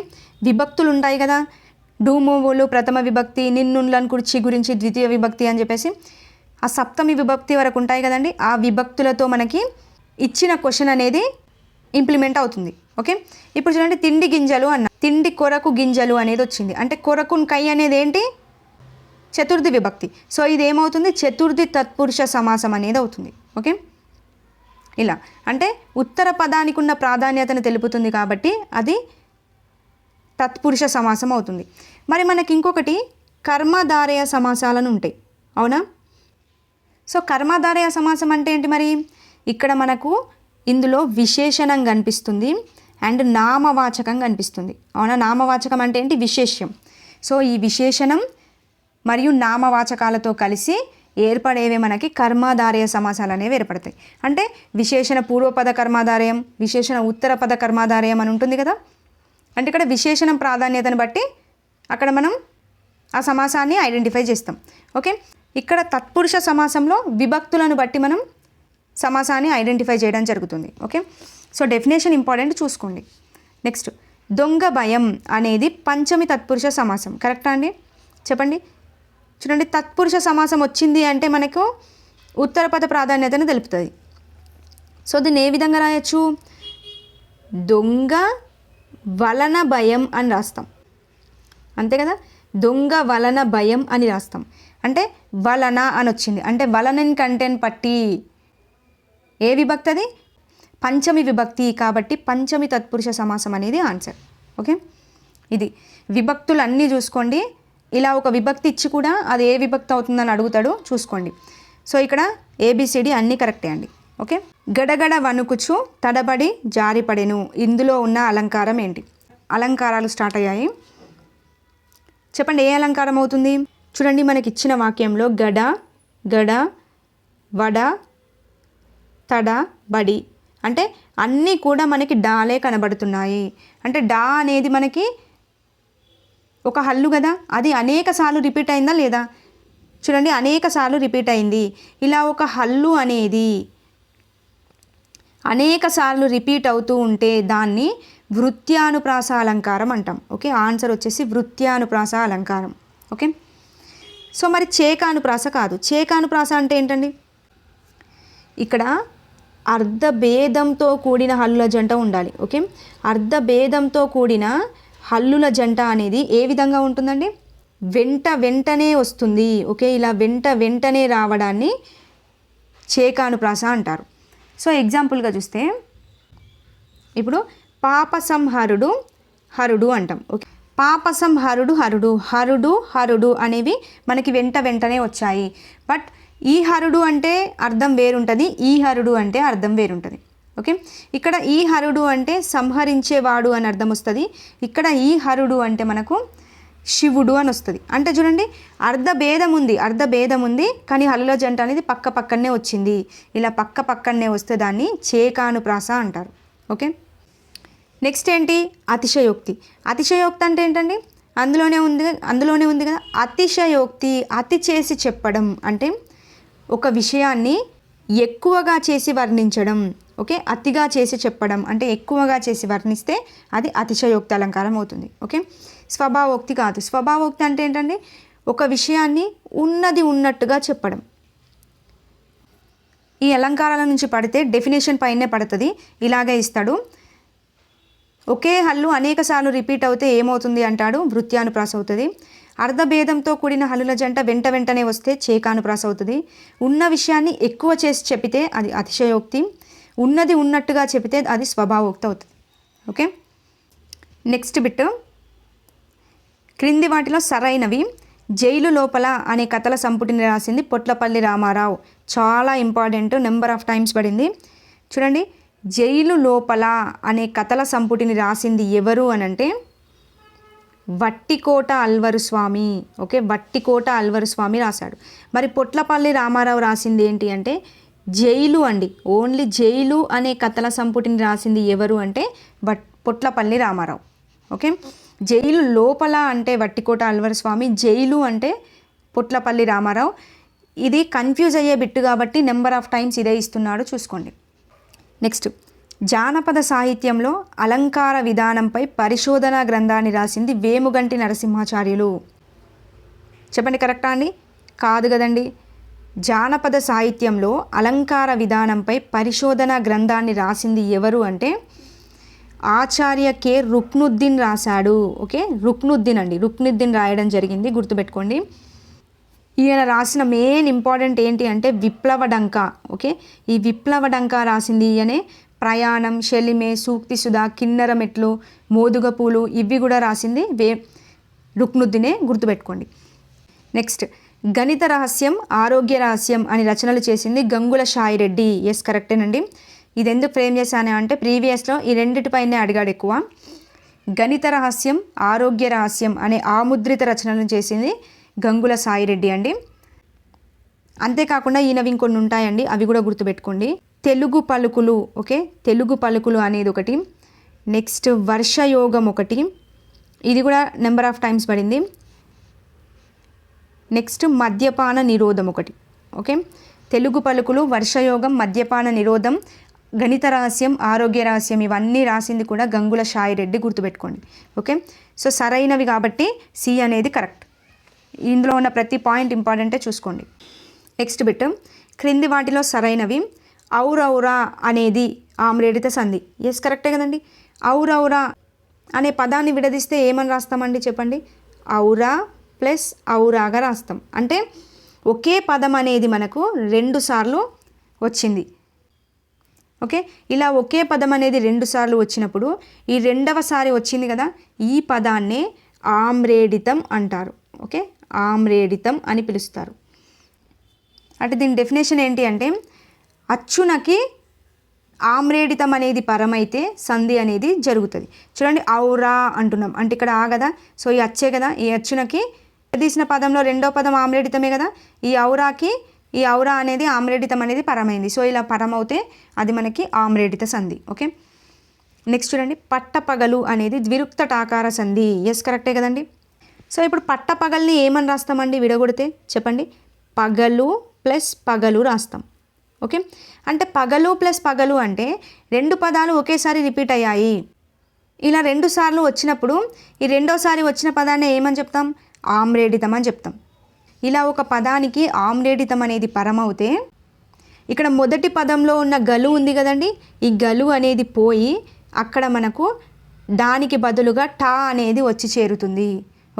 విభక్తులు ఉంటాయి కదా, డూమోవులు ప్రథమ విభక్తి, నిన్నున్లను కుర్చీ గురించి ద్వితీయ విభక్తి అని చెప్పేసి ఆ సప్తమి విభక్తి వరకు ఉంటాయి కదండి. ఆ విభక్తులతో మనకి ఇచ్చిన క్వశ్చన్ అనేది ఇంప్లిమెంట్ అవుతుంది. ఓకే, ఇప్పుడు చూడండి తిండి గింజలు అన్న, తిండి కొరకు గింజలు అనేది వచ్చింది. అంటే కొరకున్ కై అనేది ఏంటి? చతుర్థి విభక్తి. సో ఇది ఏమవుతుంది? చతుర్థి తత్పురుష సమాసం అనేది అవుతుంది. ఓకే, ఇలా అంటే ఉత్తర పదానికి ఉన్న ప్రాధాన్యతను తెలుపుతుంది కాబట్టి అది తత్పురుష సమాసం అవుతుంది. మరి మనకి ఇంకొకటి కర్మధారయ సమాసాలను ఉంటాయి, అవునా? సో కర్మధారయ సమాసం అంటే ఏంటి? మరి ఇక్కడ మనకు ఇందులో విశేషణం కనిపిస్తుంది అండ్ నామవాచకం కనిపిస్తుంది, అవునా? నామవాచకం అంటే ఏంటి? విశేష్యం. సో ఈ విశేషణం మరియు నామవాచకాలతో కలిసి ఏర్పడేవే మనకి కర్మధారయ సమాసాలు అనేవి ఏర్పడతాయి. అంటే విశేషణ పూర్వపద కర్మధారయం, విశేషణ ఉత్తర పద కర్మధారయం అని ఉంటుంది కదా. అంటే ఇక్కడ విశేషణం ప్రాధాన్యతను బట్టి అక్కడ మనం ఆ సమాసాన్ని ఐడెంటిఫై చేస్తాం. ఓకే, ఇక్కడ తత్పురుష సమాసంలో విభక్తులను బట్టి మనం సమాసాన్ని ఐడెంటిఫై చేయడం జరుగుతుంది. ఓకే, సో డెఫినేషన్ ఇంపార్టెంట్, చూసుకోండి. నెక్స్ట్ దొంగ భయం అనేది పంచమి తత్పురుష సమాసం. కరెక్టా అండి? చెప్పండి. చూడండి, తత్పురుష సమాసం వచ్చింది అంటే మనకు ఉత్తర పద ప్రాధాన్యతను తెలుపుతుంది. సో దీన్ని ఏ విధంగా రాయొచ్చు? దొంగ వలన భయం అని రాస్తాం, అంతే కదా. దొంగ వలన భయం అని రాస్తాం. అంటే వలన అని వచ్చింది అంటే వలనని కంటెన్ పట్టి ఏ విభక్తి? అది పంచమి విభక్తి కాబట్టి పంచమి తత్పురుష సమాసం అనేది ఆన్సర్. ఓకే, ఇది విభక్తులు అన్నీ చూసుకోండి. ఇలా ఒక విభక్తి ఇచ్చి కూడా అది ఏ విభక్తి అవుతుందని అడుగుతాడు, చూసుకోండి. సో ఇక్కడ ఏబిసిడి అన్నీ కరెక్టే అండి. ఓకే, గడగడ వణుకుచు తడబడి జారిపడెను, ఇందులో ఉన్న అలంకారం ఏంటి? అలంకారాలు స్టార్ట్ అయ్యాయి, చెప్పండి. ఏ అలంకారం అవుతుంది? చూడండి, మనకి ఇచ్చిన వాక్యంలో గడ, గడ, వడ, తడ, బడి అంటే అన్నీ కూడా మనకి డాలే కనబడుతున్నాయి. అంటే డా అనేది మనకి ఒక హల్లు కదా, అది అనేక సార్లు రిపీట్ అయిందా లేదా? చూడండి, అనేక సార్లు రిపీట్ అయింది. ఇలా ఒక హల్లు అనేది అనేక సార్లు రిపీట్ అవుతూ ఉంటే దాన్ని వృత్యానుప్రాస అలంకారం అంటాం. ఓకే, ఆన్సర్ వచ్చేసి వృత్యానుప్రాస అలంకారం. ఓకే, సో మరి చేకానుప్రాస కాదు. చేకానుప్రాస అంటే ఏంటండి? ఇక్కడ అర్ధభేదంతో కూడిన హల్లుల జంట ఉండాలి. ఓకే, అర్ధభేదంతో కూడిన హల్లుల జంట అనేది ఏ విధంగా ఉంటుందండి? వెంట వెంటనే వస్తుంది. ఓకే, ఇలా వెంట వెంటనే రావడాన్ని చేకానుప్రాస అంటారు. సో ఎగ్జాంపుల్గా చూస్తే ఇప్పుడు పాపసంహరుడు హరుడు అంటాం. ఓకే, పాపసంహరుడు హరుడు, హరుడు హరుడు అనేవి మనకి వెంట వెంటనే వచ్చాయి. బట్ ఈ హరుడు అంటే అర్థం వేరుంటుంది, ఈ హరుడు అంటే అర్థం వేరుంటుంది. ఓకే, ఇక్కడ ఈ హరుడు అంటే సంహరించేవాడు అని అర్థం వస్తుంది, ఇక్కడ ఈ హరుడు అంటే మనకు శివుడు అని వస్తుంది. అంటే చూడండి, అర్ధభేదం ఉంది కానీ హల్లుల జంట అనేది పక్క పక్కనే వచ్చింది. ఇలా పక్క పక్కనే వస్తే దాన్ని చేకానుప్రాస అంటారు. ఓకే, నెక్స్ట్ ఏంటి? అతిశయోక్తి. అతిశయోక్తి అంటే ఏంటండి? అందులోనే ఉంది కదా అతిశయోక్తి. అతి చేసి చెప్పడం అంటే ఒక విషయాన్ని ఎక్కువగా చేసి వర్ణించడం. ఓకే, అతిగా చేసి చెప్పడం అంటే ఎక్కువగా చేసి వర్ణిస్తే అది అతిశయోక్తి అలంకారం అవుతుంది. ఓకే, స్వభావోక్తి కాదు. స్వభావోక్తి అంటే ఏంటండి? ఒక విషయాన్ని ఉన్నది ఉన్నట్టుగా చెప్పడం. ఈ అలంకారాల నుంచి పడితే డెఫినేషన్ పైనే పడుతుంది. ఇలాగే ఇస్తాడు, ఒకే హల్లు అనేక సార్లు రిపీట్ అవుతే ఏమవుతుంది అంటాడు? వృత్యానుప్రాస అవుతుంది. అర్ధభేదంతో కూడిన హల్లుల జంట వెంట వెంటనే వస్తే చేకానుప్రాస అవుతుంది. ఉన్న విషయాన్ని ఎక్కువ చేసి చెప్పితే అది అతిశయోక్తి. ఉన్నది ఉన్నట్టుగా చెబితే అది స్వభావోక్తి అవుతుంది. Okay, next bit. క్రింది వాటిలో సరైనవి. జైలు లోపల అనే కథల సంపుటిని రాసింది పొట్లపల్లి రామారావు. చాలా ఇంపార్టెంట్, నెంబర్ ఆఫ్ టైమ్స్ పడింది. చూడండి, జైలు లోపల అనే కథల సంపుటిని రాసింది ఎవరు అని అంటే వట్టికోట అల్వరు స్వామి. ఓకే, వట్టికోట అల్వరు స్వామి రాశాడు. మరి పొట్లపల్లి రామారావు రాసింది ఏంటి అంటే జైలు అండి. ఓన్లీ జైలు అనే కథల సంపుటిని రాసింది ఎవరు అంటే పొట్లపల్లి రామారావు. ఓకే, జైలు లోపల అంటే వట్టికోట అల్వరు స్వామి, జైలు అంటే పొట్లపల్లి రామారావు. ఇది కన్ఫ్యూజ్ అయ్యే బిట్టు కాబట్టి నెంబర్ ఆఫ్ టైమ్స్ ఇదే ఇస్తున్నాడు, చూసుకోండి. నెక్స్ట్, జానపద సాహిత్యంలో అలంకార విధానంపై పరిశోధనా గ్రంథాన్ని రాసింది వేముగంటి నరసింహాచార్యులు. చెప్పండి, కరెక్టా అండి? కాదు కదండి. జానపద సాహిత్యంలో అలంకార విధానంపై పరిశోధనా గ్రంథాన్ని రాసింది ఎవరు అంటే ఆచార్య కె రుక్నుద్దీన్ రాశాడు. ఓకే, రుక్నుద్దీన్ అండి, రుక్నుద్దీన్ రాయడం జరిగింది, గుర్తుపెట్టుకోండి. ఈయన రాసిన మెయిన్ ఇంపార్టెంట్ ఏంటి అంటే విప్లవ డంక. ఓకే, ఈ విప్లవ డంక రాసింది ఈయనే. ప్రయాణం, శలిమే, సూక్తి సుధా, కిన్నెర మెట్లు, మోదుగ పూలు ఇవి కూడా రాసింది రుక్నుద్దీనే, గుర్తుపెట్టుకోండి. నెక్స్ట్, గణిత రహస్యం, ఆరోగ్య రహస్యం అని రచనలు చేసింది గంగుల షాయిరెడ్డి. ఎస్, కరెక్టేనండి. ఇది ఎందుకు ఫ్రేమ్ చేశాను అంటే ప్రీవియస్లో ఈ రెండిటిపైనే అడిగాడు ఎక్కువ. గణిత రహస్యం, ఆరోగ్య రహస్యం అనే ఆముద్రిత రచనలను చేసింది గంగుల సాయిరెడ్డి అండి. అంతేకాకుండా ఈయనవి ఇంకొన్ని ఉంటాయండి, అవి కూడా గుర్తుపెట్టుకోండి. తెలుగు పలుకులు. ఓకే, తెలుగు పలుకులు అనేది ఒకటి. నెక్స్ట్, వర్షయోగం ఒకటి, ఇది కూడా నెంబర్ ఆఫ్ టైమ్స్ పడింది. నెక్స్ట్, మద్యపాన నిరోధం ఒకటి. ఓకే, తెలుగు పలుకులు, వర్షయోగం, మద్యపాన నిరోధం, గణిత రహస్యం, ఆరోగ్య రహస్యం ఇవన్నీ రాసింది కూడా గంగుల షాయిరెడ్డి, గుర్తుపెట్టుకోండి. ఓకే, సో సరైనవి కాబట్టి సి అనేది కరెక్ట్. ఇందులో ఉన్న ప్రతి పాయింట్ ఇంపార్టెంటే, చూసుకోండి. నెక్స్ట్ బిట్, క్రింది వాటిలో సరైనవి. ఔరౌరా అనేది ఆమ్రేడిత సంధి. ఎస్, కరెక్టే కదండి. ఔరౌరా అనే పదాన్ని విడదీస్తే ఏమని రాస్తామండి చెప్పండి? ఔరా ప్లస్ ఔరాగా రాస్తాం. అంటే ఒకే పదం అనేది మనకు 2 సార్లు వచ్చింది. ఓకే, ఇలా ఒకే పదం అనేది 2 సార్లు వచ్చినప్పుడు ఈ రెండవసారి వచ్చింది కదా, ఈ పదాన్నే ఆమ్రేడితం అంటారు. ఓకే, ఆమ్రేడితం అని పిలుస్తారు. అంటే దీని డెఫినేషన్ ఏంటి అంటే అచ్చునకి ఆమ్రేడితం అనేది పరమైతే సంధి అనేది జరుగుతుంది. చూడండి, ఔరా అంటున్నాం అంటే ఇక్కడ ఆ కదా, సో ఈ అచ్చే కదా, ఈ అచ్చునకి తీసిన పదంలో రెండో పదం ఆమ్రేడితమే కదా, ఈ ఔరాకి ఈ ఔరా అనేది ఆమ్రేడితం అనేది పరమైంది. సో ఇలా పరమవుతే అది మనకి ఆమ్రేడిత సంధి. ఓకే, నెక్స్ట్ చూడండి, పట్టపగలు అనేది ద్విరుక్త టాకార సంధి. ఎస్, కరెక్టే కదండి. సో ఇప్పుడు పట్టపగల్ని ఏమని రాస్తామండి విడగొడితే చెప్పండి? పగలు ప్లస్ పగలు రాస్తాం. ఓకే, అంటే పగలు ప్లస్ పగలు అంటే 2 పదాలు ఒకేసారి రిపీట్ అయ్యాయి. ఇలా 2 సార్లు వచ్చినప్పుడు ఈ రెండోసారి వచ్చిన పదాన్ని ఏమని చెప్తాం? ఆమ్రేడితం అని చెప్తాం. ఇలా ఒక పదానికి ఆమ్రేడితం అనేది పరమవుతే ఇక్కడ మొదటి పదంలో ఉన్న గలు ఉంది కదండి, ఈ గలు అనేది పోయి అక్కడ మనకు దానికి బదులుగా టా అనేది వచ్చి చేరుతుంది.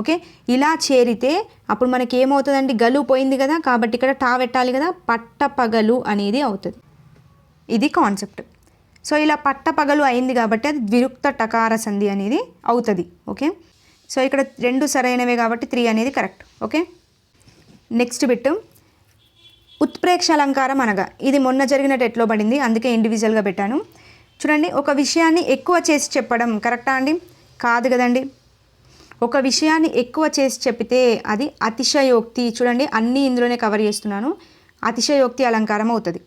ఓకే, ఇలా చేరితే అప్పుడు మనకి ఏమవుతుందండి? గలు పోయింది కదా, కాబట్టి ఇక్కడ టా పెట్టాలి కదా, పట్టపగలు అనేది అవుతుంది. ఇది కాన్సెప్ట్. సో ఇలా పట్టపగలు అయింది కాబట్టి అది ద్విరుక్త టకార సంధి అనేది అవుతుంది. ఓకే, సో ఇక్కడ 2 సరైనవే కాబట్టి 3 అనేది కరెక్ట్. ఓకే, నెక్స్ట్ బిట్, ఉత్ప్రేక్ష అలంకారం అనగా, ఇది మొన్న జరిగిన టెట్లో పడింది, అందుకే ఇండివిజువల్గా పెట్టాను. చూడండి, ఒక విషయాన్ని ఎక్కువ చేసి చెప్పడం కరెక్టా అండి? కాదు కదండి. ఒక విషయాన్ని ఎక్కువ చేసి చెప్పితే అది అతిశయోక్తి. చూడండి, అన్నీ ఇందులోనే కవర్ చేస్తున్నాను. అతిశయోక్తి అలంకారం అవుతుంది.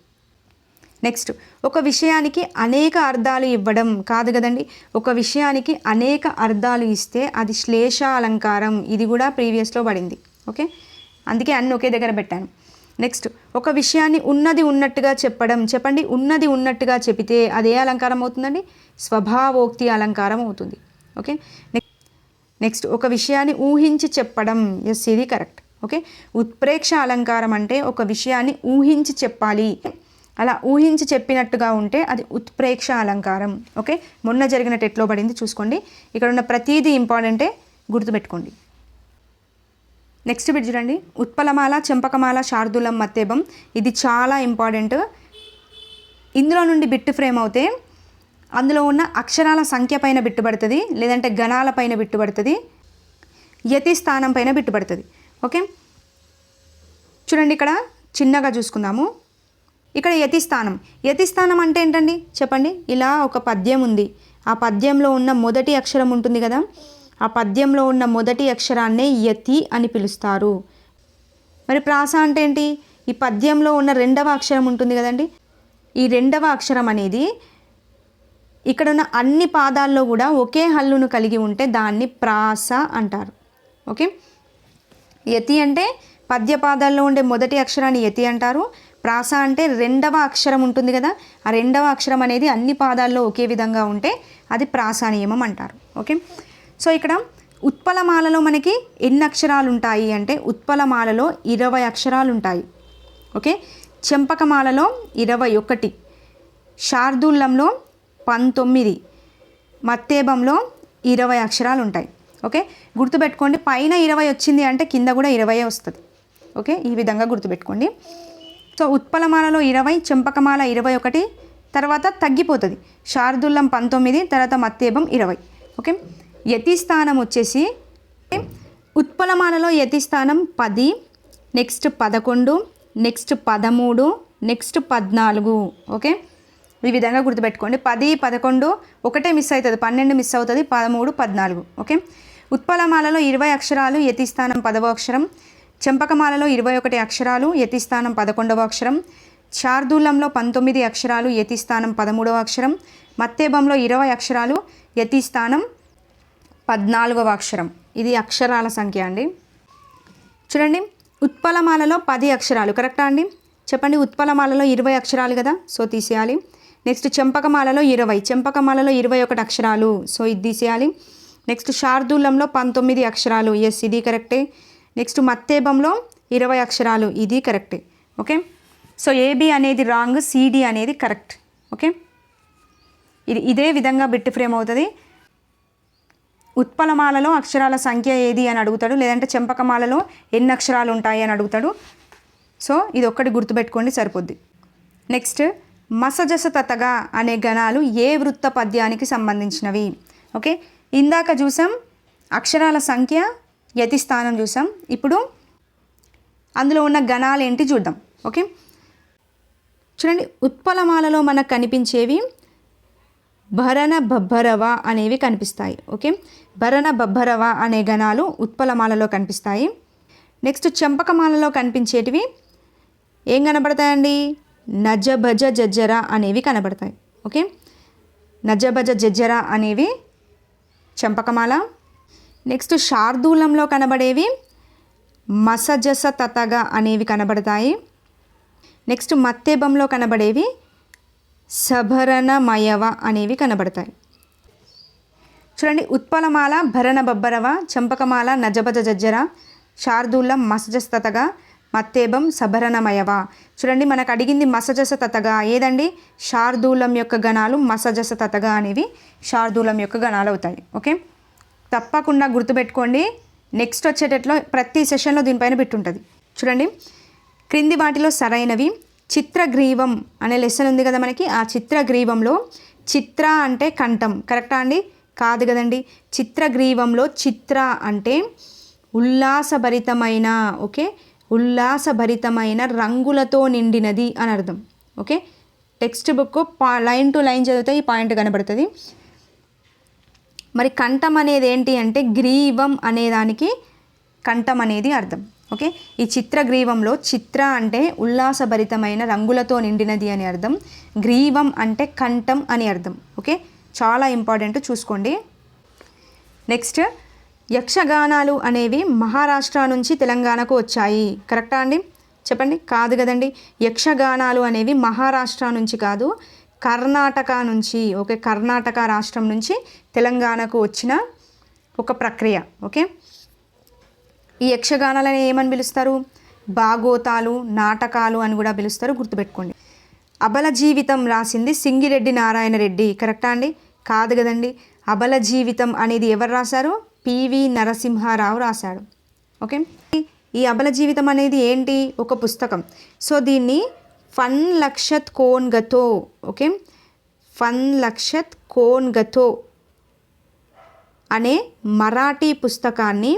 నెక్స్ట్, ఒక విషయానికి అనేక అర్థాలు ఇవ్వడం కాదు కదండి. ఒక విషయానికి అనేక అర్థాలు ఇస్తే అది శ్లేష అలంకారం. ఇది కూడా ప్రీవియస్లో పడింది. ఓకే, అందుకే అన్ని ఒకే దగ్గర పెట్టాను. నెక్స్ట్, ఒక విషయాన్ని ఉన్నది ఉన్నట్టుగా చెప్పడం. చెప్పండి, ఉన్నది ఉన్నట్టుగా చెబితే అది ఏ అలంకారం అవుతుందండి? స్వభావోక్తి అలంకారం అవుతుంది. ఓకే, నెక్స్ట్, ఒక విషయాన్ని ఊహించి చెప్పడం. ఎస్, ఇది కరెక్ట్. ఓకే, ఉత్ప్రేక్ష అలంకారం అంటే ఒక విషయాన్ని ఊహించి చెప్పాలి. అలా ఊహించి చెప్పినట్టుగా ఉంటే అది ఉత్ప్రేక్ష అలంకారం. ఓకే, మొన్న జరిగిన టెట్లో పడింది, చూసుకోండి. ఇక్కడ ఉన్న ప్రతిదీ ఇంపార్టెంటే, గుర్తుపెట్టుకోండి. నెక్స్ట్ బిట్ చూడండి, ఉత్పలమాల, చెంపకమాల, శార్దూలం, మత్తేబం. ఇది చాలా ఇంపార్టెంట్. ఇందులో నుండి బిట్ ఫ్రేమ్ అవుతే అందులో ఉన్న అక్షరాల సంఖ్య పైన బిట్టు పడుతుంది, లేదంటే గణాల పైన బిట్టు పడుతుంది, యతి స్థానం పైన బిట్టు పడుతుంది. ఓకే, చూడండి ఇక్కడ చిన్నగా చూసుకుందాము. ఇక్కడ యతి స్థానం. యతి స్థానం అంటే ఏంటండి చెప్పండి. ఇలా ఒక పద్యం ఉంది, ఆ పద్యంలో ఉన్న మొదటి అక్షరం ఉంటుంది కదా, ఆ పద్యంలో ఉన్న మొదటి అక్షరాన్నే యతి అని పిలుస్తారు. మరి ప్రాస అంటే ఏంటి? ఈ పద్యంలో ఉన్న రెండవ అక్షరం ఉంటుంది కదండి, ఈ రెండవ అక్షరం అనేది ఇక్కడ ఉన్న అన్ని పాదాల్లో కూడా ఒకే హల్లును కలిగి ఉంటే దాన్ని ప్రాస అంటారు. ఓకే, యతి అంటే పద్యపాదాల్లో ఉండే మొదటి అక్షరాన్ని యతి అంటారు. ప్రాస అంటే రెండవ అక్షరం ఉంటుంది కదా, ఆ రెండవ అక్షరం అనేది అన్ని పాదాల్లో ఒకే విధంగా ఉంటే అది ప్రాసా నియమం అంటారు. ఓకే, సో ఇక్కడ ఉత్పలమాలలో మనకి ఎన్ని అక్షరాలు ఉంటాయి అంటే ఉత్పలమాలలో 20 అక్షరాలు ఉంటాయి. ఓకే, చెంపకమాలలో 21, శార్దూలంలో 19, మత్తేబంలో 20 అక్షరాలు ఉంటాయి. ఓకే, గుర్తుపెట్టుకోండి, పైన 20 వచ్చింది అంటే కింద కూడా 20 వస్తుంది. ఓకే, ఈ విధంగా గుర్తుపెట్టుకోండి. సో ఉత్పలమాలలో 20, చెంపకమాల 21, తర్వాత తగ్గిపోతుంది. శార్దూలం 19, తర్వాత మత్తేబం 20. ఓకే, యతి స్థానం వచ్చేసి ఉత్పలమాలలో యతి స్థానం 10, నెక్స్ట్ 11, నెక్స్ట్ 13, నెక్స్ట్ 14. ఓకే, ఈ విధంగా గుర్తుపెట్టుకోండి. 10, 11 ఒకటే మిస్ అవుతుంది, 12 మిస్ అవుతుంది, 13, 14. ఓకే, ఉత్పలమాలలో 20 అక్షరాలు, యతి స్థానం 10వ అక్షరం. చెంపకమాలలో 21 అక్షరాలు, యతి స్థానం 11వ అక్షరం. శార్దూలంలో 19 అక్షరాలు, యతి స్థానం 13వ అక్షరం. మత్తేబంలో 20 అక్షరాలు, యతి స్థానం 14వ అక్షరం. ఇది అక్షరాల సంఖ్య అండి. చూడండి, ఉత్పలమాలలో 10 అక్షరాలు కరెక్టా అండి? చెప్పండి, ఉత్పలమాలలో 20 అక్షరాలు కదా, సో తీసేయాలి. నెక్స్ట్ చెంపకమాలలో 20, చెంపకమాలలో 21 అక్షరాలు, సో ఇది తీసేయాలి. నెక్స్ట్ శార్దూలంలో 19 అక్షరాలు, ఎస్ ఇది కరెక్టే. నెక్స్ట్ మత్తేబంలో 20 అక్షరాలు, ఇది కరెక్టే. ఓకే, సో ఏబి అనేది రాంగ్, సిడి అనేది కరెక్ట్. ఓకే, ఇదే విధంగా బిట్ ఫ్రేమ్ అవుతుంది. ఉత్పలమాలలో అక్షరాల సంఖ్య ఏది అని అడుగుతాడు, లేదంటే చెంపకమాలలో ఎన్ని అక్షరాలు ఉంటాయి అని అడుగుతాడు. సో ఇది ఒక్కటి గుర్తుపెట్టుకోండి సరిపోద్ది. నెక్స్ట్ మసజస తతగా అనే గణాలు ఏ వృత్త పద్యానికి సంబంధించినవి? ఓకే, ఇందాక చూసాం అక్షరాల సంఖ్య, యతి స్థానం చూసాం. ఇప్పుడు అందులో ఉన్న గణాలు ఏంటి చూద్దాం. ఓకే, చూడండి, ఉత్పలమాలలో మనకు కనిపించేవి భరణ బబ్బరవ అనేవి కనిపిస్తాయి. ఓకే, భరణ బబ్బరవ అనే గణాలు ఉత్పలమాలలో కనిపిస్తాయి. నెక్స్ట్ చెంపకమాలలో కనిపించేటివి ఏం కనబడతాయండి? నజభజ జజ్జర అనేవి కనబడతాయి. ఓకే, నజభజ జజ్జర అనేవి చెంపకమాల. నెక్స్ట్ శార్దూలంలో కనబడేవి మసజస తతగా అనేవి కనబడతాయి. నెక్స్ట్ మత్తేబంలో కనబడేవి సభరణమయవ అనేవి కనబడతాయి. చూడండి, ఉత్పలమాల భరణ బబ్బరవ, చెంపకమాల నజభజ జజ్జర, శార్దూలం మసజస తతగా, మత్తేబం సభరణమయవ. చూడండి, మనకు అడిగింది మసజస తతగా ఏదండి? శార్దూలం యొక్క గణాలు మసజస తతగా అనేవి శార్దూలం యొక్క గణాలు అవుతాయి. ఓకే, తప్పకుండా గుర్తుపెట్టుకోండి. నెక్స్ట్ వచ్చేటట్లో ప్రతి సెషన్లో దీనిపైన పెట్టుంటుంది. చూడండి, క్రింది వాటిలో సరైనవి. చిత్రగ్రీవం అనే లెసన్ ఉంది కదా మనకి, ఆ చిత్రగ్రీవంలో చిత్ర అంటే కంఠం కరెక్టా అండి? కాదు కదండి. చిత్రగ్రీవంలో చిత్ర అంటే ఉల్లాసభరితమైన, ఓకే, ఉల్లాసభరితమైన రంగులతో నిండినది అని అర్థం. Okay, text book line to line చదివితే ఈ పాయింట్ కనబడుతుంది. మరి కంఠం అనేది ఏంటి అంటే గ్రీవం అనేదానికి కంఠం అనేది అర్థం. ఓకే, ఈ చిత్రగ్రీవంలో చిత్ర అంటే ఉల్లాసభరితమైన రంగులతో నిండినది అని అర్థం, గ్రీవం అంటే కంఠం అని అర్థం. ఓకే, చాలా ఇంపార్టెంట్, చూసుకోండి. నెక్స్ట్ యక్షగానాలు అనేవి మహారాష్ట్ర నుంచి తెలంగాణకు వచ్చాయి కరెక్టా అండి? చెప్పండి. కాదు కదండి, యక్షగానాలు అనేవి మహారాష్ట్ర నుంచి కాదు, కర్ణాటక నుంచి, ఓకే, కర్ణాటక రాష్ట్రం నుంచి తెలంగాణకు వచ్చిన ఒక ప్రక్రియ. ఓకే, ఈ యక్షగానాలని ఏమని పిలుస్తారు? భాగోతాలు, నాటకాలు అని కూడా పిలుస్తారు, గుర్తుపెట్టుకోండి. అబల జీవితం రాసింది సింగిరెడ్డి నారాయణ రెడ్డి కరెక్టా అండి? కాదు కదండి, అబల జీవితం అనేది ఎవరు రాశారు? పివి నరసింహారావు రాశాడు. ఓకే, ఈ అబల జీవితం అనేది ఏంటి? ఒక పుస్తకం. సో దీన్ని ఫన్ లక్షత్ కోన్ గతో. ఓకే, ఫన్ లక్షత్ కోన్ గతో అనే మరాఠీ పుస్తకాన్ని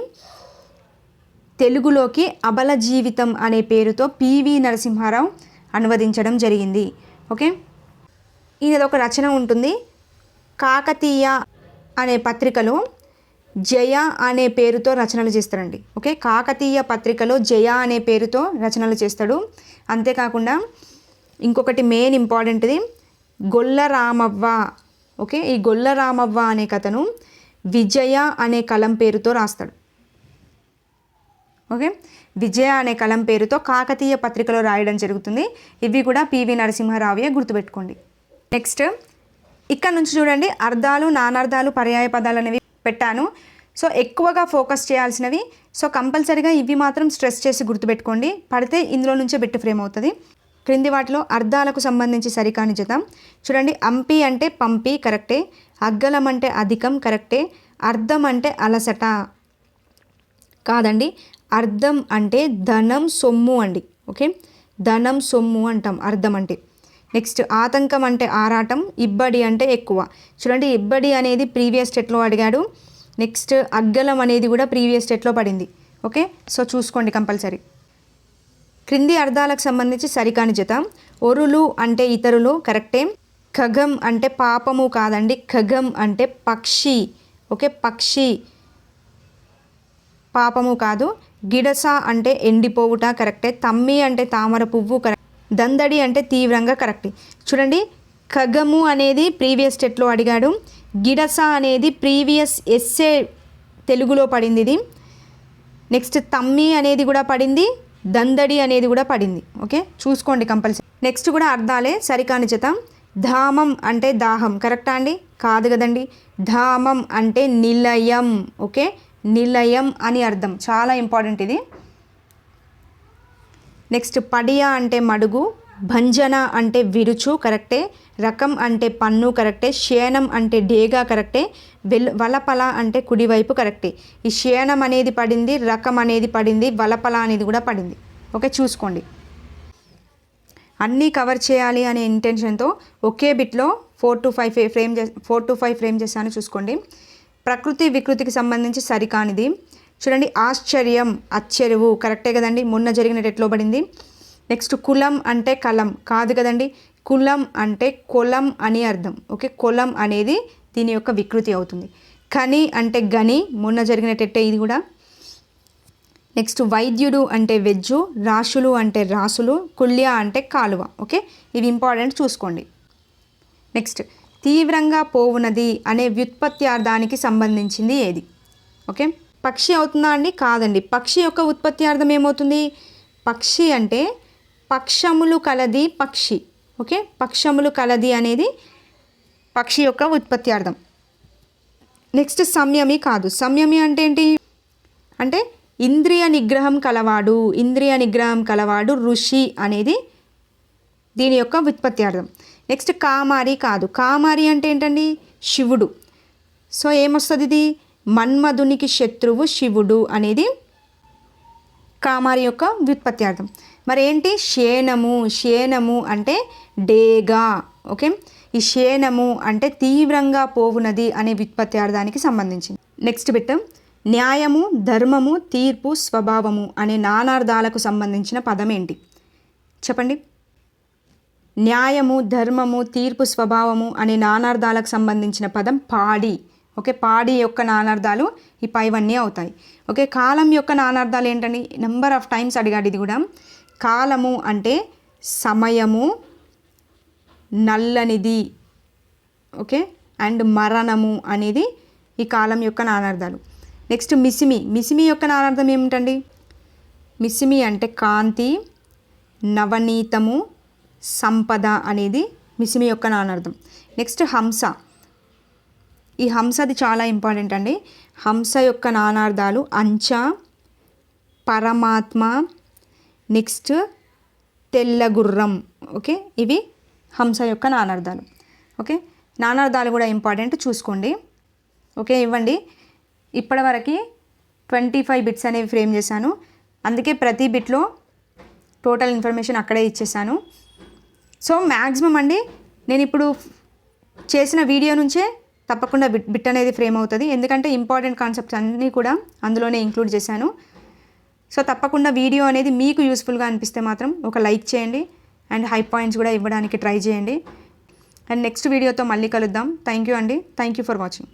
తెలుగులోకి అబల జీవితం అనే పేరుతో పివి నరసింహారావు అనువదించడం జరిగింది. ఓకే, ఇది ఒక రచన ఉంటుంది. కాకతీయ అనే పత్రికలో జయ అనే పేరుతో రచనలు చేస్తాడండి. ఓకే, కాకతీయ పత్రికలో జయ అనే పేరుతో రచనలు చేస్తాడు. అంతేకాకుండా ఇంకొకటి మెయిన్ ఇంపార్టెంట్ది గొల్ల రామవ్వ. ఓకే, ఈ గొల్ల రామవ్వ అనే కథను విజయ అనే కలం పేరుతో రాస్తాడు. ఓకే, విజయ అనే కలం పేరుతో కాకతీయ పత్రికలో రాయడం జరుగుతుంది. ఇవి కూడా పివి నరసింహారావుయే, గుర్తుపెట్టుకోండి. నెక్స్ట్ ఇక్కడ నుంచి చూడండి, అర్థాలు, నానార్థాలు, పర్యాయ పదాలు అనేవి పెట్టాను. సో ఎక్కువగా ఫోకస్ చేయాల్సినవి. సో కంపల్సరీగా ఇవి మాత్రం స్ట్రెస్ చేసి గుర్తుపెట్టుకోండి. పడితే ఇందులో నుంచే బిట్ ఫ్రేమ్ అవుతుంది. క్రింది వాటిలో అర్థాలకు సంబంధించి సరికాని జత చూడండి. అంపి అంటే పంపి, కరెక్టే. అగ్గలం అంటే అధికం, కరెక్టే. అర్థం అంటే అలసట, కాదండి. అర్థం అంటే ధనం, సొమ్ము అండి. ఓకే, ధనం, సొమ్ము అంటాం అర్థం అంటే. నెక్స్ట్ ఆతంకం అంటే ఆరాటం, ఇబ్బడి అంటే ఎక్కువ. చూడండి, ఇబ్బడి అనేది ప్రీవియస్ స్టేట్లో అడిగాడు. నెక్స్ట్ అగ్గలం అనేది కూడా ప్రీవియస్ స్టేట్లో పడింది. ఓకే, సో చూసుకోండి కంపల్సరీ. క్రింది అర్థాలకు సంబంధించి సరికాని జత. ఒరులు అంటే ఇతరులు, కరెక్టే. ఖగం అంటే పాపము, కాదండి. ఖగం అంటే పక్షి. ఓకే, పక్షి పాపము కాదు. గిడస అంటే ఎండిపోవుట, కరెక్టే. తమ్మి అంటే తామర పువ్వు, కరెక్ట్. దందడి అంటే తీవ్రంగా, కరెక్ట్. చూడండి, ఖగము అనేది ప్రీవియస్ స్టేట్లో అడిగాడు. గిడస అనేది ప్రీవియస్ ఎస్సే తెలుగులో పడింది ఇది. నెక్స్ట్ తమ్మి అనేది కూడా పడింది, దందడి అనేది కూడా పడింది. ఓకే, చూసుకోండి కంపల్సరీ. నెక్స్ట్ కూడా అర్థాలే, సరికాని జత. ధామం అంటే దాహం, కరెక్టా అండి? కాదు కదండి. ధామం అంటే నిలయం. ఓకే, నిలయం అని అర్థం, చాలా ఇంపార్టెంట్ ఇది. నెక్స్ట్ పడియా అంటే మడుగు, భంజన అంటే విరుచు, కరెక్టే. రకం అంటే పన్ను, కరెక్టే. శయనం అంటే డేగా, కరెక్టే. వలపల అంటే కుడివైపు, కరెక్టే. ఈ శయనం అనేది పడింది, రకం అనేది పడింది, వలపల అనేది కూడా పడింది. ఓకే, చూసుకోండి. అన్నీ కవర్ చేయాలి అనే ఇంటెన్షన్తో ఒకే బిట్లో 4 to 5 ఫ్రేమ్ చేశాను, చూసుకోండి. ప్రకృతి వికృతికి సంబంధించి సరికానిది చూడండి. ఆశ్చర్యం, అచ్చెరువు, కరెక్టే కదండి. మొన్న జరిగిన టెట్లో పడింది. నెక్స్ట్ కులం అంటే కలం, కాదు కదండి. కులం అంటే కొలం అని అర్థం. ఓకే, కొలం అనేది దీని యొక్క వికృతి అవుతుంది. ఖని అంటే గని, మొన్న జరిగిన టెట్టే ఇది కూడా. నెక్స్ట్ వైద్యుడు అంటే వెజ్జు, రాశులు అంటే రాసులు, కుల్య అంటే కాలువ. ఓకే, ఇవి ఇంపార్టెంట్, చూసుకోండి. నెక్స్ట్ తీవ్రంగా పోవునది అనే వ్యుత్పత్త్యార్థానికి సంబంధించింది ఏది? ఓకే, పక్షి అవుతుందా అండి? కాదండి. పక్షి యొక్క ఉత్పత్త్యార్థం ఏమవుతుంది? పక్షి అంటే పక్షములు కలది పక్షి. ఓకే, పక్షములు కలది అనేది పక్షి యొక్క ఉత్పత్త్యార్థం. నెక్స్ట్ సంయమి కాదు. సంయమి అంటే ఏంటి అంటే ఇంద్రియ నిగ్రహం కలవాడు, ఇంద్రియ నిగ్రహం కలవాడు ఋషి అనేది దీని యొక్క వ్యుత్పత్త్యార్థం. నెక్స్ట్ కామారి కాదు. కామారి అంటే ఏంటండి? శివుడు. సో ఏమొస్తుంది ఇది? మన్మధునికి శత్రువు శివుడు అనేది కామారి యొక్క వ్యుత్పత్త్యార్థం. మరి ఏంటి? శేనము. శేనము అంటే డేగా. ఓకే, ఈ శేనము అంటే తీవ్రంగా పోవునది అనే వ్యుత్పత్త్యార్థానికి సంబంధించింది. నెక్స్ట్ బిట్ న్యాయము, ధర్మము, తీర్పు, స్వభావము అనే నానార్థాలకు సంబంధించిన పదం ఏంటి? చెప్పండి. న్యాయము, ధర్మము, తీర్పు, స్వభావము అనే నానార్థాలకు సంబంధించిన పదం పాడి. ఓకే, పాడి యొక్క నానార్థాలు ఈ పైవన్నీ అవుతాయి. ఓకే, కాలం యొక్క నానార్థాలు ఏంటండి? నెంబర్ ఆఫ్ టైమ్స్ అడిగాడు ఇది కూడా. కాలము అంటే సమయము, నల్లనిది. ఓకే, అండ్ మరణము అనేది ఈ కాలం యొక్క నానార్థాలు. నెక్స్ట్ మిసిమి. మిసిమి యొక్క నానార్థం ఏమిటండి? మిసిమి అంటే కాంతి, నవనీతము, సంపద అనేది మిసిమి యొక్క నానార్థం. నెక్స్ట్ హంస. ఈ హంసది చాలా ఇంపార్టెంట్ అండి. హంస యొక్క నానార్థాలు అంచ, పరమాత్మ, నెక్స్ట్ తెల్లగుర్రం. ఓకే, ఇవి హంస యొక్క నానార్థాలు. ఓకే, నానార్థాలు కూడా ఇంపార్టెంట్, చూసుకోండి. ఓకే, ఇవ్వండి. ఇప్పటివరకు 25 బిట్స్ అనేవి ఫ్రేమ్ చేశాను. అందుకే ప్రతి బిట్లో టోటల్ ఇన్ఫర్మేషన్ అక్కడే ఇచ్చేసాను. సో మ్యాక్సిమం అండి నేను ఇప్పుడు చేసిన వీడియో నుంచే తప్పకుండా బిట్ అనేది ఫ్రేమ్ అవుతుంది, ఎందుకంటే ఇంపార్టెంట్ కాన్సెప్ట్స్ అన్నీ కూడా అందులోనే ఇంక్లూడ్ చేశాను. సో తప్పకుండా వీడియో అనేది మీకు యూస్ఫుల్గా అనిపిస్తే మాత్రం ఒక లైక్ చేయండి అండ్ హై పాయింట్స్ కూడా ఇవ్వడానికి ట్రై చేయండి. అండ్ నెక్స్ట్ వీడియోతో మళ్ళీ కలుద్దాం. థ్యాంక్ యూ అండి. Thank you for watching.